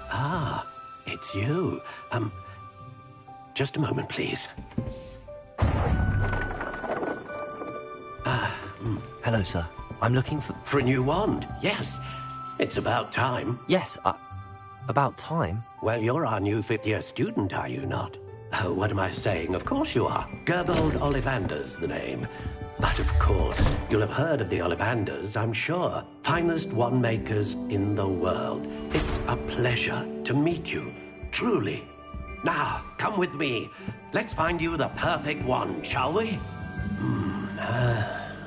Ah, it's you. Just a moment, please. Hello, sir. I'm looking for a new wand, yes. It's about time. Yes, about time? Well, you're our new fifth-year student, are you not? Oh, what am I saying? Of course you are. Gerbold Ollivander's the name. But of course, you'll have heard of the Ollivanders, I'm sure. Finest wand makers in the world. It's a pleasure to meet you, truly. Now, come with me. Let's find you the perfect wand, shall we?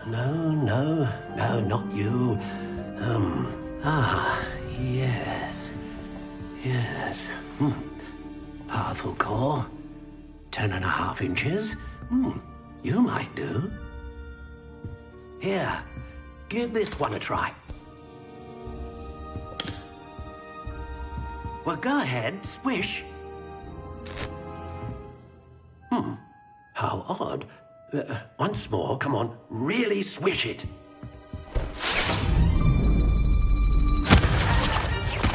No, not you. Yes. Powerful core. 10.5 inches. You might do. Here, give this one a try. Well, go ahead, swish. How odd. Once more, come on, really swish it.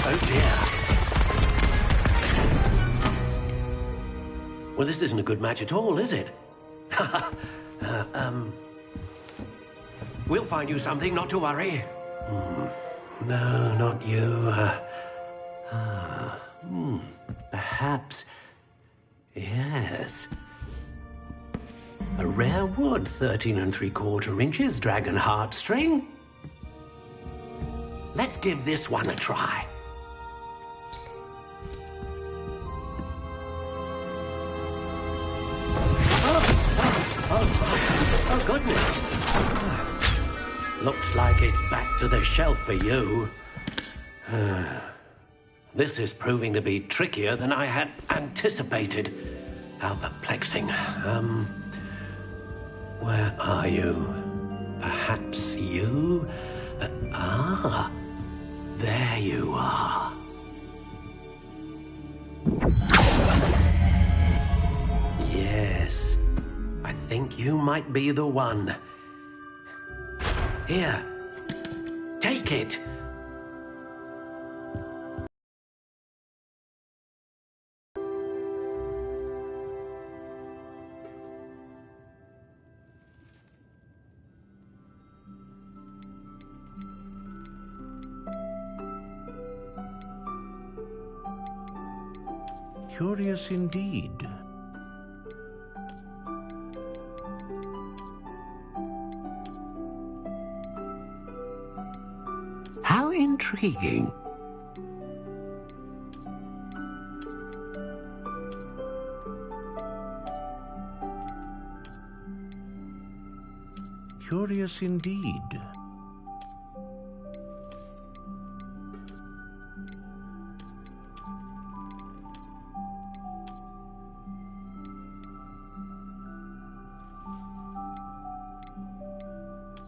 Oh dear. Well, this isn't a good match at all, is it? We'll find you something, not to worry. No, not you. Perhaps... Yes. A rare wood, 13 3/4 inches, dragon heartstring. Let's give this one a try. Oh, goodness. Looks like it's back to the shelf for you. This is proving to be trickier than I had anticipated. How perplexing. Where are you? Perhaps you? There you are. Yes, I think you might be the one. Here, take it. Curious indeed. How intriguing. Curious indeed.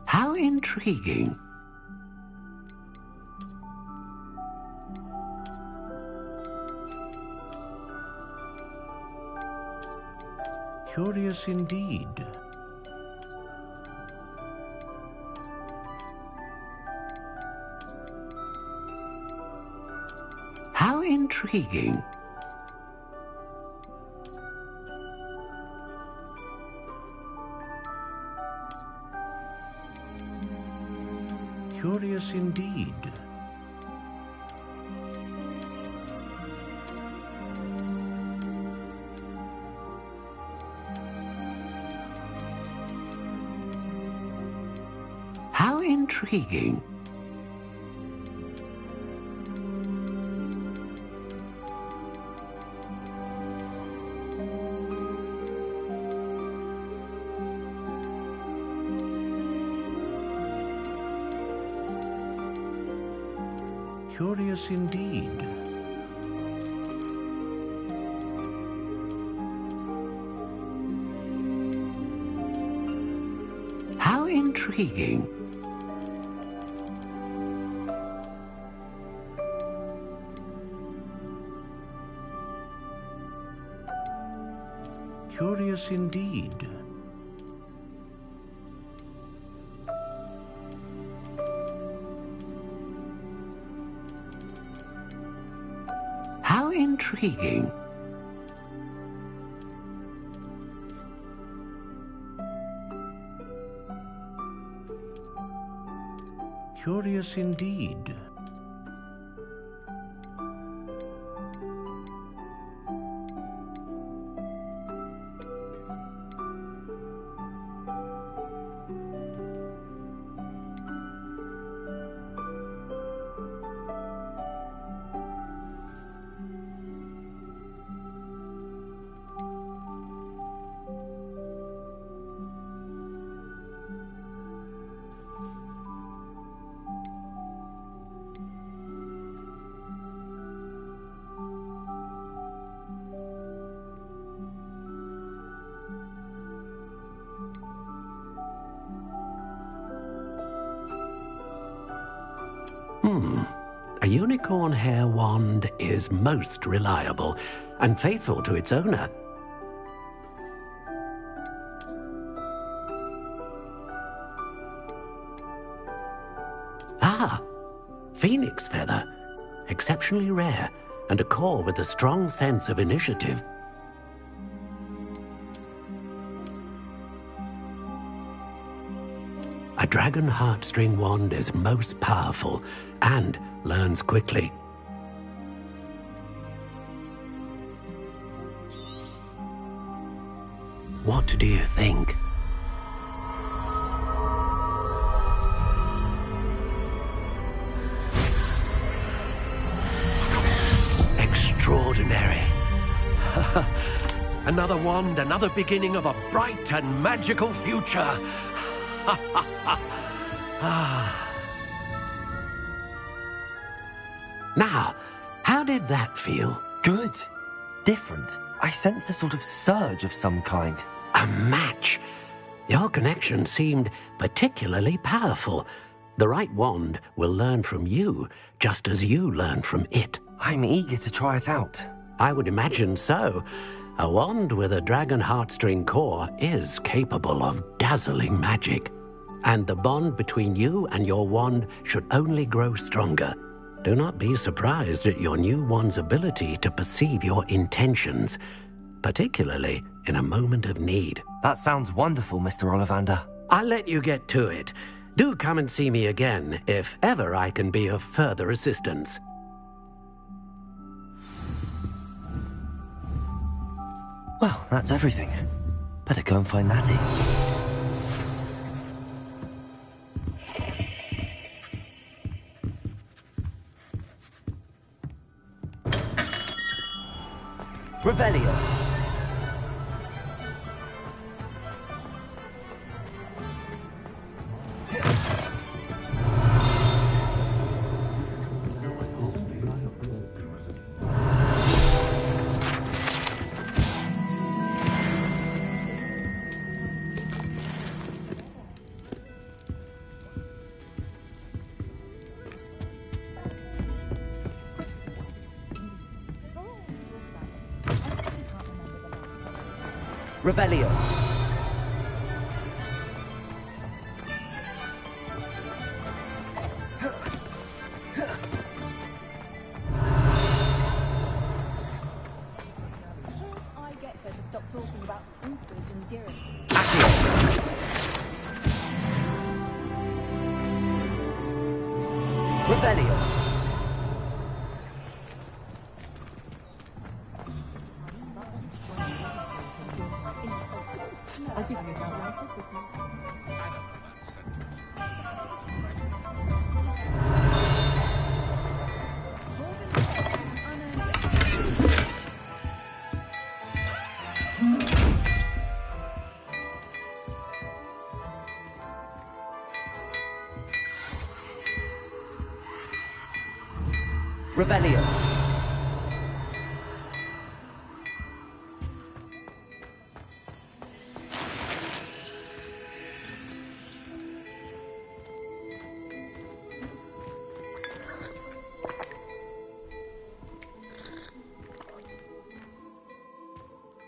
How intriguing. Curious indeed. How intriguing. Curious indeed. How intriguing. Curious indeed. How intriguing. Curious indeed. How intriguing. Curious indeed. A unicorn hair wand is most reliable and faithful to its owner. Ah, phoenix feather. Exceptionally rare, and a core with a strong sense of initiative. A dragon heartstring wand is most powerful and learns quickly. What do you think? Extraordinary. Another wand, another beginning of a bright and magical future. Now, how did that feel? Good. Different. I sensed a sort of surge of some kind. A match. Your connection seemed particularly powerful. The right wand will learn from you, just as you learn from it. I'm eager to try it out. I would imagine so. A wand with a dragon heartstring core is capable of dazzling magic. And the bond between you and your wand should only grow stronger. Do not be surprised at your new wand's ability to perceive your intentions, particularly in a moment of need. That sounds wonderful, Mr. Ollivander. I'll let you get to it. Do come and see me again if ever I can be of further assistance. Well, that's everything. Better go and find Natty. Revelio. Revelio. I get her to stop talking about Hogwarts and Garrett. Revelio. Revelio.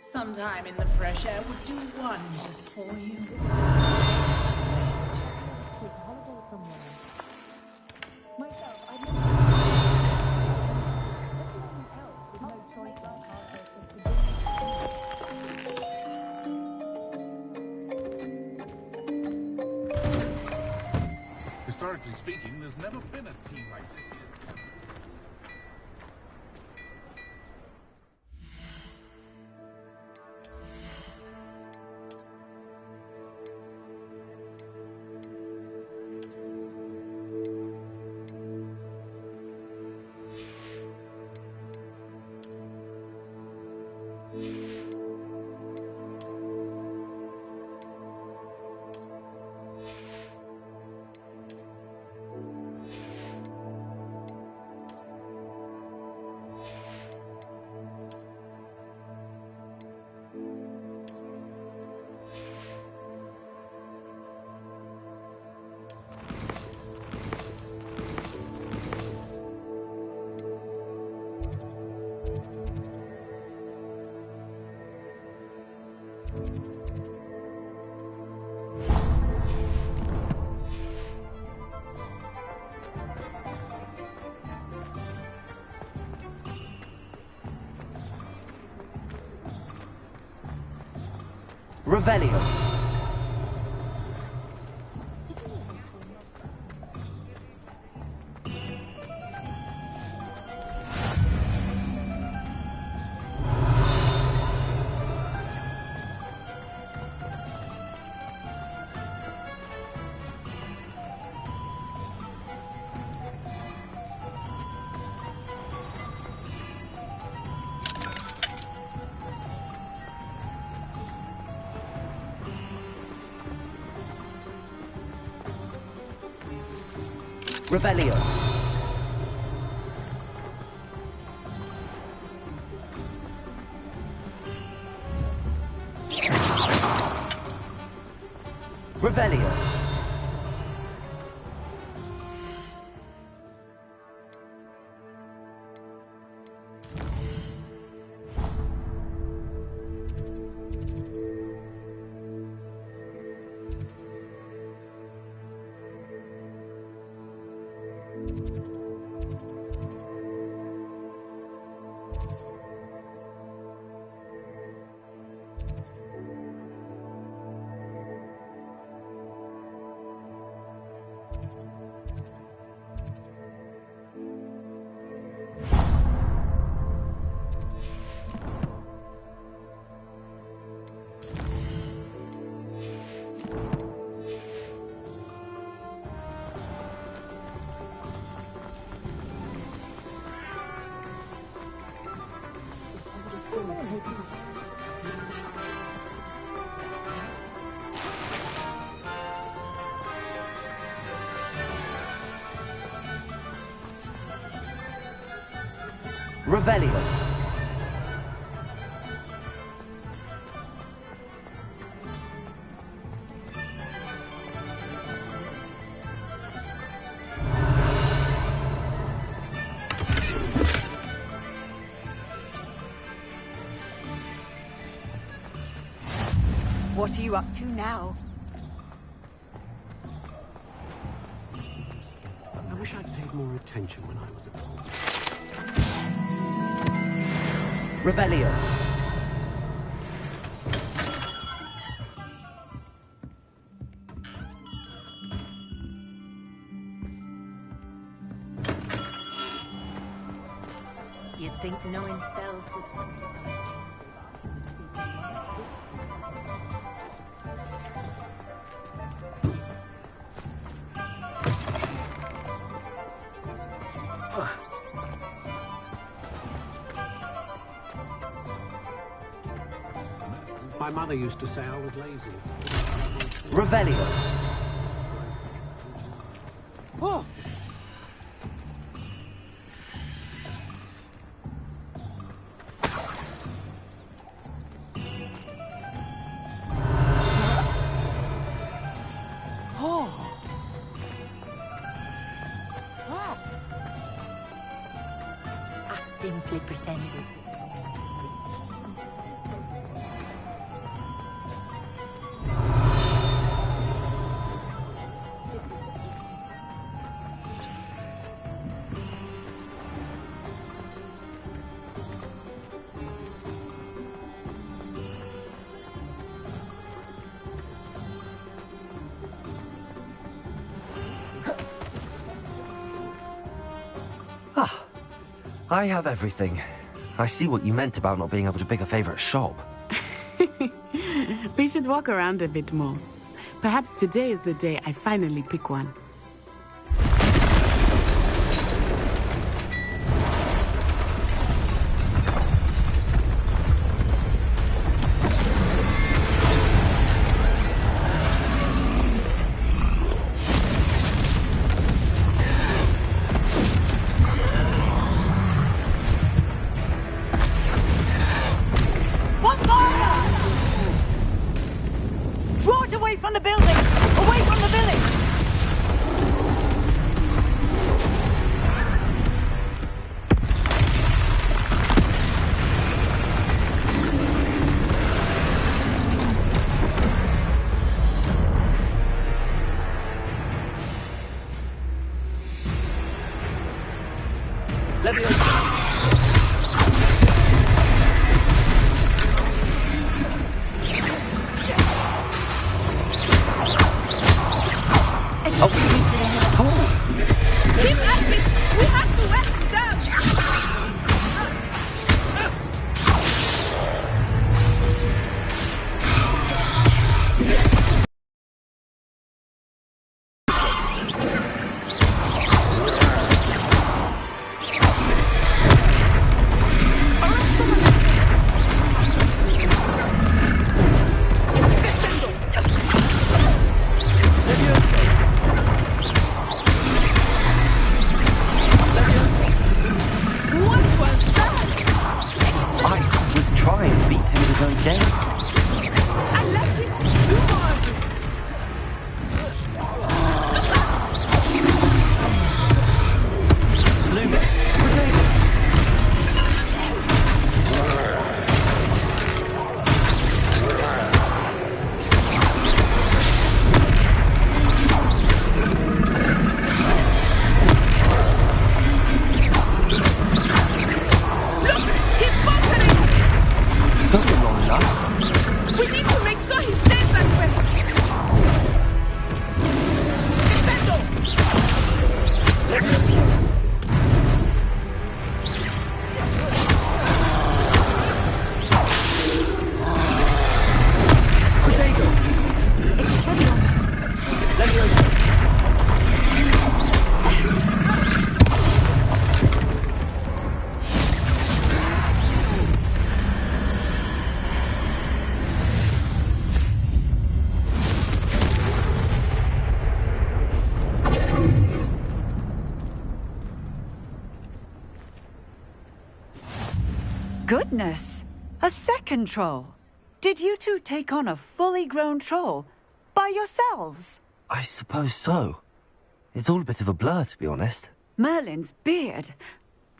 Some time in the fresh air would do wonders for you. Historically speaking, there's never been a team like this here. Revelio. Revelio. Revelio. Revelio. What are you up to now? I wish I'd paid more attention when I was at home. Revelio. You'd think knowing spells would... My mother used to say I was lazy. Revelio. Oh! I simply pretended. Ah, I have everything. I see what you meant about not being able to pick a favorite shop. We should walk around a bit more. Perhaps today is the day I finally pick one. Draw it away from the building! Away from the village! Took him long enough. Goodness! A second troll! Did you two take on a fully grown troll? By yourselves? I suppose so. It's all a bit of a blur, to be honest. Merlin's beard.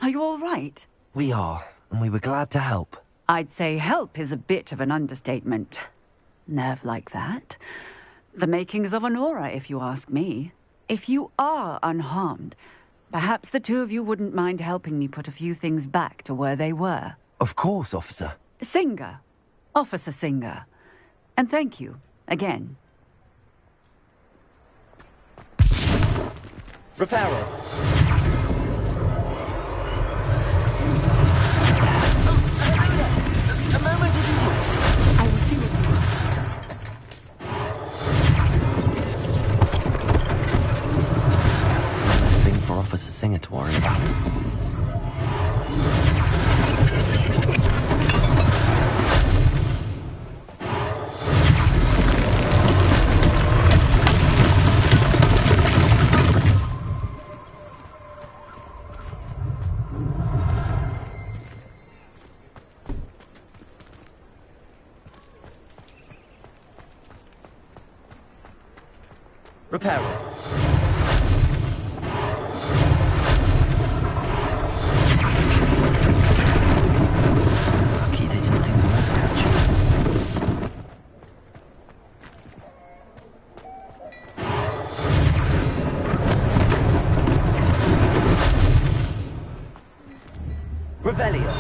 Are you all right? We are, and we were glad to help. I'd say help is a bit of an understatement. Nerve like that. The makings of an aura, if you ask me. If you are unharmed, perhaps the two of you wouldn't mind helping me put a few things back to where they were. Of course, officer. Singer. Officer Singer. And thank you, again. Reparo. A moment of you. I will see what he wants. One less thing for Officer Singer to worry about. Reparo. Lucky they didn't do more damage. Revelio.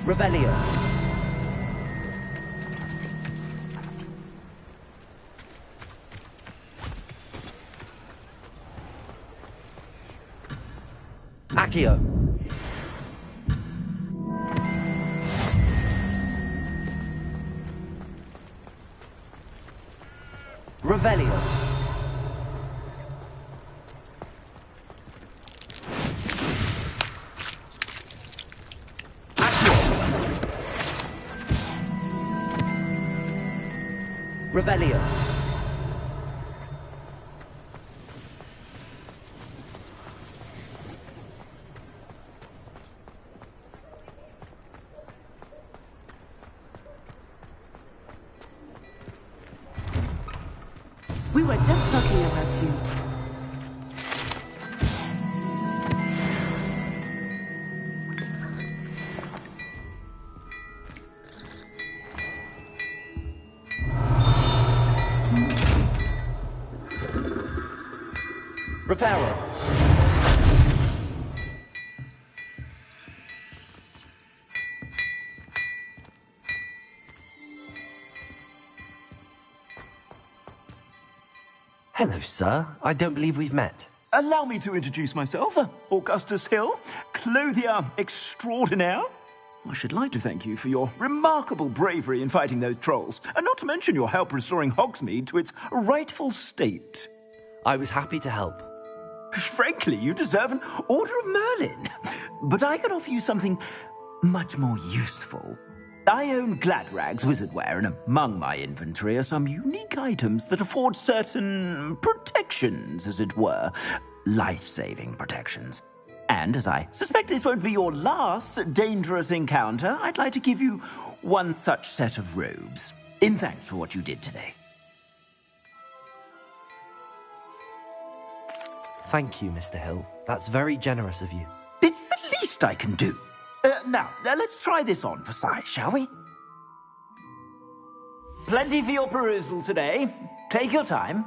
Revelio. Accio. Revelio. Revelio. We were just talking about you. Reparo. Hello, sir. I don't believe we've met. Allow me to introduce myself. Augustus Hill, clothier extraordinaire. I should like to thank you for your remarkable bravery in fighting those trolls, and not to mention your help restoring Hogsmeade to its rightful state. I was happy to help. Frankly, you deserve an Order of Merlin. But I can offer you something much more useful. I own Gladrag's wizardware, and among my inventory are some unique items that afford certain protections, as it were. Life-saving protections. And as I suspect this won't be your last dangerous encounter, I'd like to give you one such set of robes, in thanks for what you did today. Thank you, Mr. Hill. That's very generous of you. It's the least I can do. Now, let's try this on for size, shall we? Plenty for your perusal today. Take your time.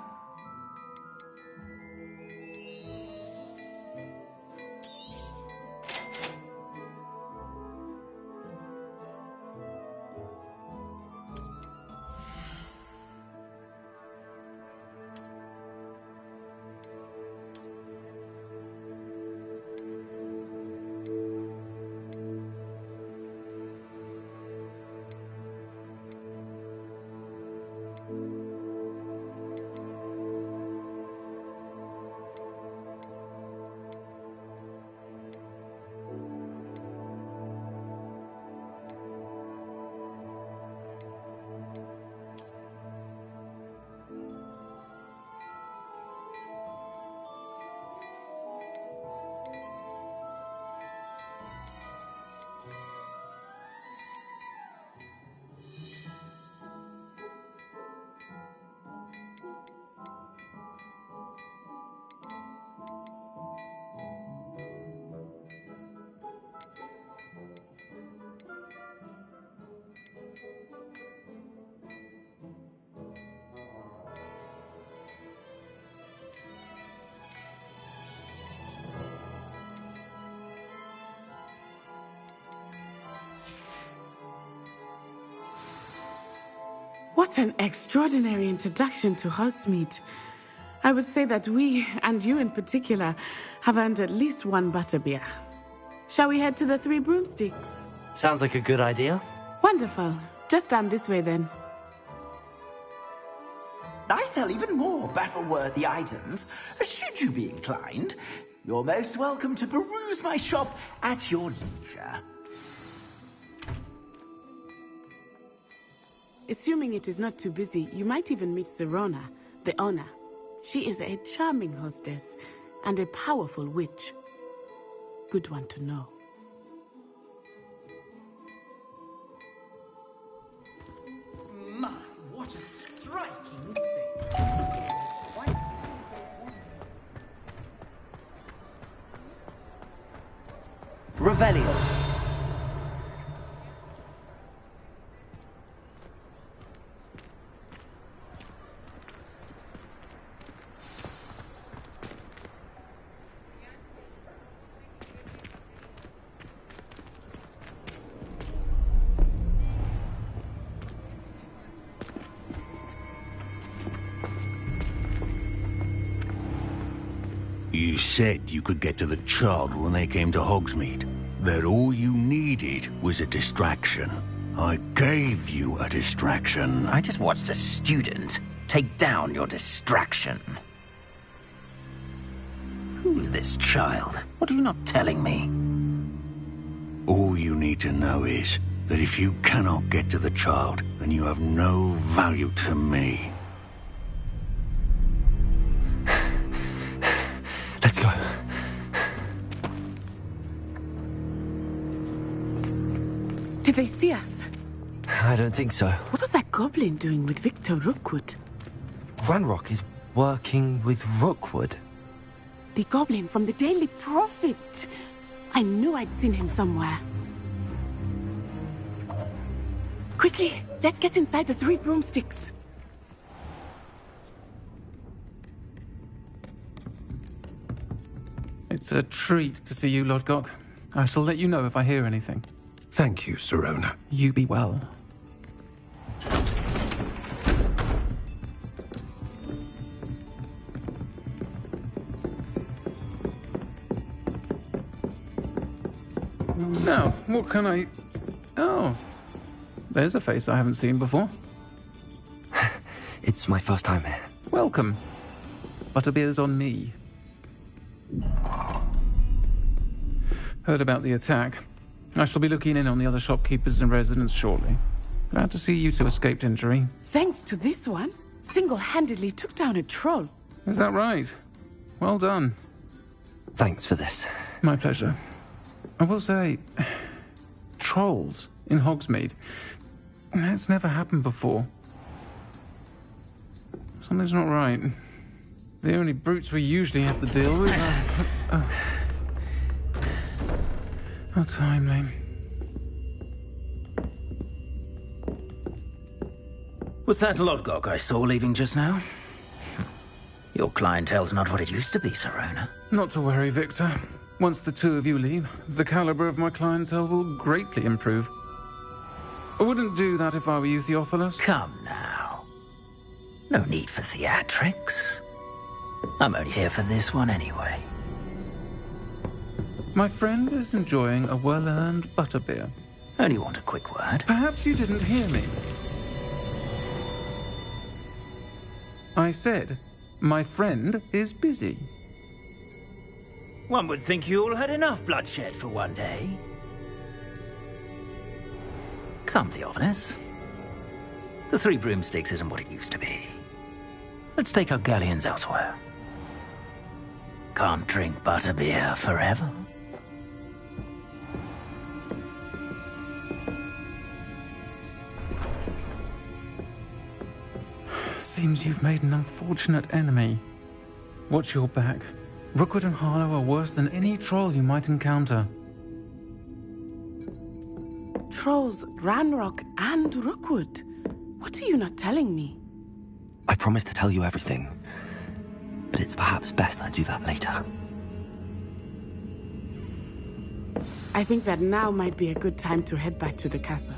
What an extraordinary introduction to Hogsmeade. I would say that we, and you in particular, have earned at least one butterbeer. Shall we head to the Three Broomsticks? Sounds like a good idea. Wonderful. Just down this way then. I sell even more battle-worthy items. Should you be inclined, you're most welcome to peruse my shop at your leisure. Assuming it is not too busy, you might even meet Sirona, the owner. She is a charming hostess and a powerful witch. Good one to know. My, what a striking thing. Revelio. You said you could get to the child when they came to Hogsmeade. That all you needed was a distraction. I gave you a distraction. I just watched a student take down your distraction. Who's this child? What are you not telling me? All you need to know is that if you cannot get to the child, then you have no value to me. Let's go. Did they see us? I don't think so. What was that goblin doing with Victor Rookwood? Ranrock is working with Rookwood. The goblin from the Daily Prophet. I knew I'd seen him somewhere. Quickly, let's get inside the Three Broomsticks. It's a treat to see you, Lodgok. I shall let you know if I hear anything. Thank you, Sirona. You be well. Now, what can I... Oh, there's a face I haven't seen before. It's my first time here. Welcome. Butterbeer's on me. Heard about the attack. I shall be looking in on the other shopkeepers and residents shortly. Glad to see you two escaped injury. Thanks to this one, single-handedly took down a troll. Is that right? Well done. Thanks for this. My pleasure. I will say, trolls in Hogsmeade. That's never happened before. Something's not right. The only brutes we usually have to deal with are... How timely. Was that Lodgok I saw leaving just now? Your clientele's not what it used to be, Sirona. Not to worry, Victor. Once the two of you leave, the caliber of my clientele will greatly improve. I wouldn't do that if I were you, Theophilus. Come now. No need for theatrics. I'm only here for this one anyway. My friend is enjoying a well-earned butterbeer. Only want a quick word. Perhaps you didn't hear me. I said, my friend is busy. One would think you all had enough bloodshed for one day. Come, Theophilus. The Three Broomsticks isn't what it used to be. Let's take our galleons elsewhere. Can't drink butterbeer forever. Seems you've made an unfortunate enemy. Watch your back. Rookwood and Harlow are worse than any troll you might encounter. Trolls, Ranrock, and Rookwood. What are you not telling me? I promised to tell you everything, but it's perhaps best I do that later. I think that now might be a good time to head back to the castle.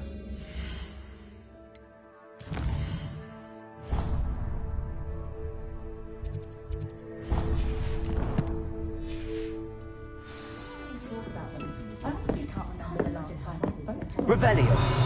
Revelio.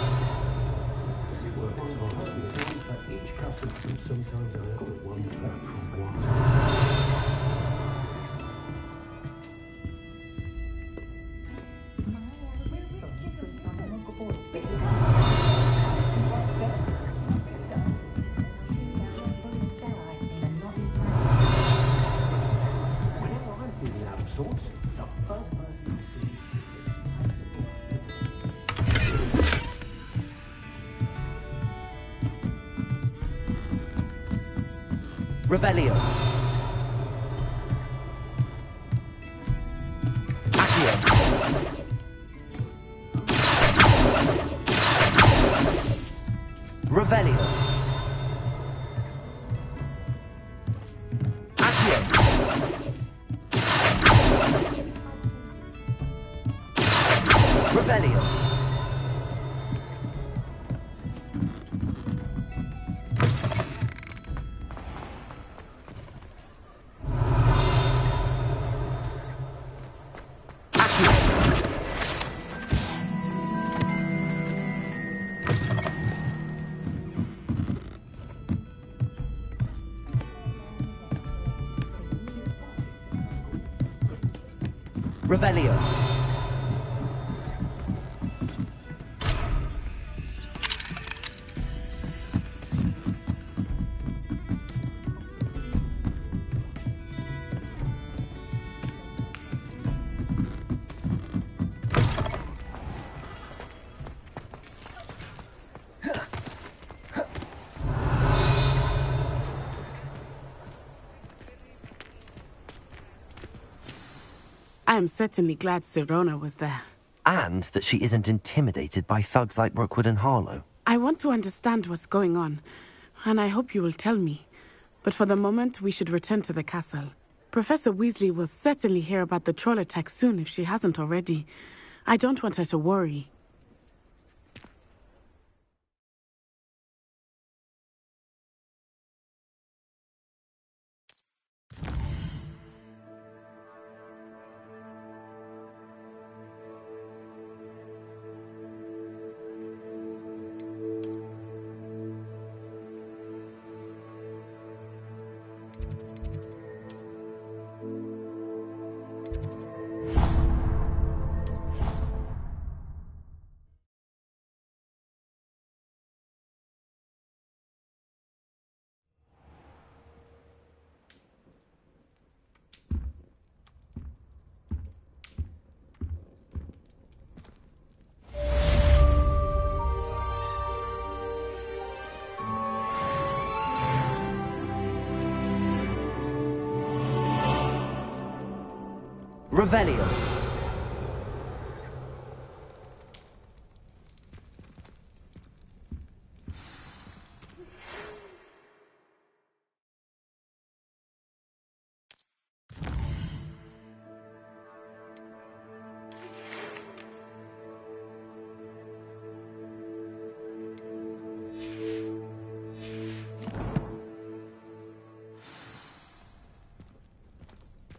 Revelio. Accio. Revelio. Accio. Revelio. Revelio. I am certainly glad Sirona was there. And that she isn't intimidated by thugs like Rookwood and Harlow. I want to understand what's going on, and I hope you will tell me. But for the moment, we should return to the castle. Professor Weasley will certainly hear about the troll attack soon if she hasn't already. I don't want her to worry. Revelio.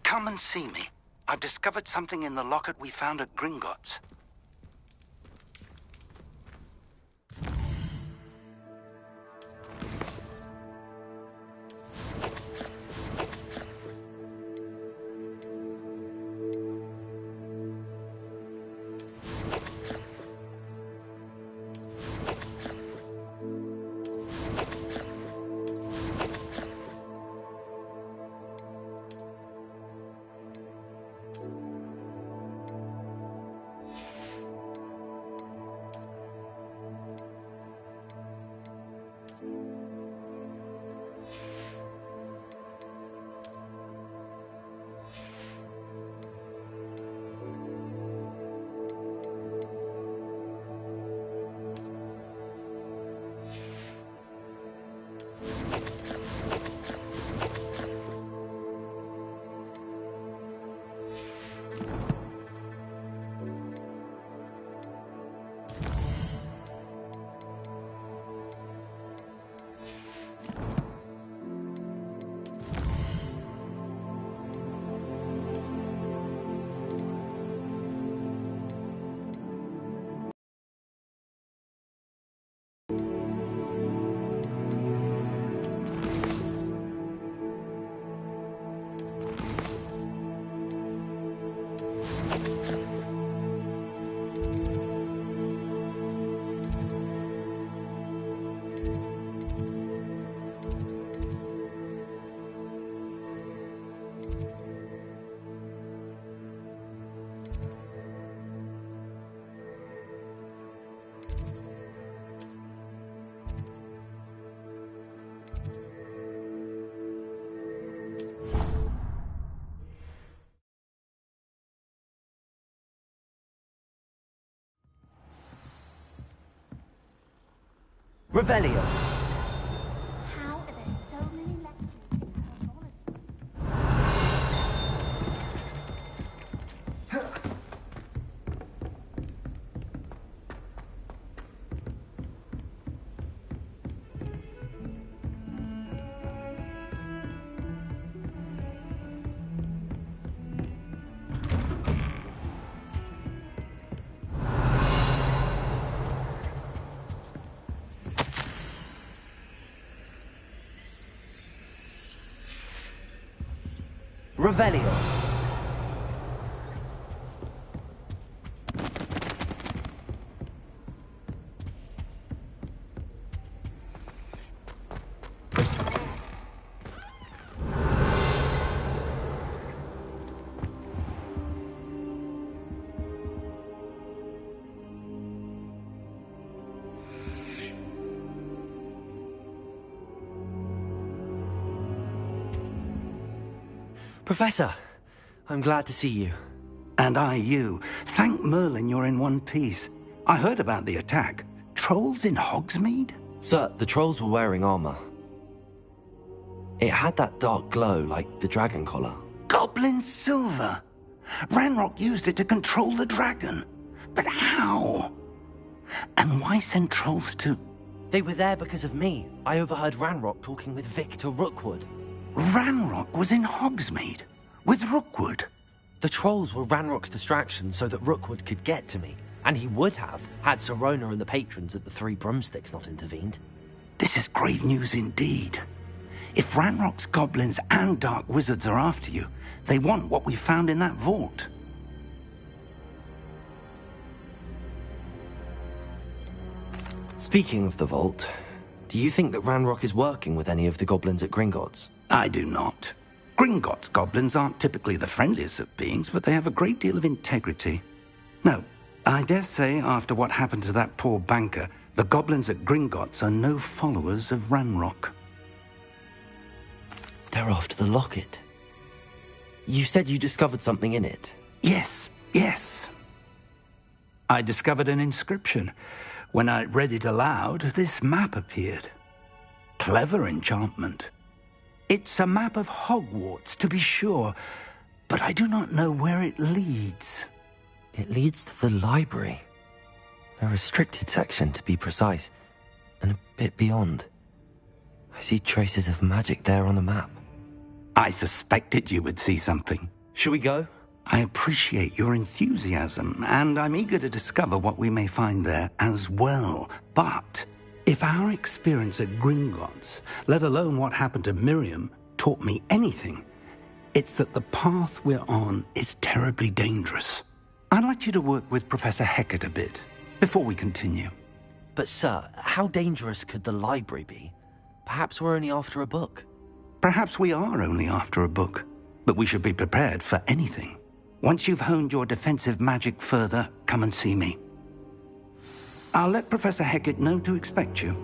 Come and see me. I've discovered something in the locket we found at Gringotts. Revelio. How are there so many lectures in cosmology? Revelio. Professor, I'm glad to see you. And I you. Thank Merlin you're in one piece. I heard about the attack. Trolls in Hogsmeade? Sir, the trolls were wearing armor. It had that dark glow like the dragon collar. Goblin silver! Ranrock used it to control the dragon. But how? And why send trolls to... They were there because of me. I overheard Ranrock talking with Victor Rookwood. Ranrock was in Hogsmeade? With Rookwood? The trolls were Ranrock's distraction so that Rookwood could get to me. And he would have, had Sirona and the patrons at the Three Broomsticks not intervened. This is grave news indeed. If Ranrock's goblins and dark wizards are after you, they want what we found in that vault. Speaking of the vault, do you think that Ranrock is working with any of the goblins at Gringotts? I do not. Gringotts goblins aren't typically the friendliest of beings, but they have a great deal of integrity. No, I dare say after what happened to that poor banker, the goblins at Gringotts are no followers of Ranrock. They're after the locket. You said you discovered something in it. Yes. I discovered an inscription. When I read it aloud, this map appeared. Clever enchantment. It's a map of Hogwarts, to be sure, but I do not know where it leads. It leads to the library. A restricted section, to be precise, and a bit beyond. I see traces of magic there on the map. I suspected you would see something. Shall we go? I appreciate your enthusiasm, and I'm eager to discover what we may find there as well. But if our experience at Gringotts, let alone what happened to Miriam, taught me anything, it's that the path we're on is terribly dangerous. I'd like you to work with Professor Hecat a bit before we continue. But sir, how dangerous could the library be? Perhaps we're only after a book. Perhaps we are only after a book, but we should be prepared for anything. Once you've honed your defensive magic further, come and see me. I'll let Professor Hecat know to expect you.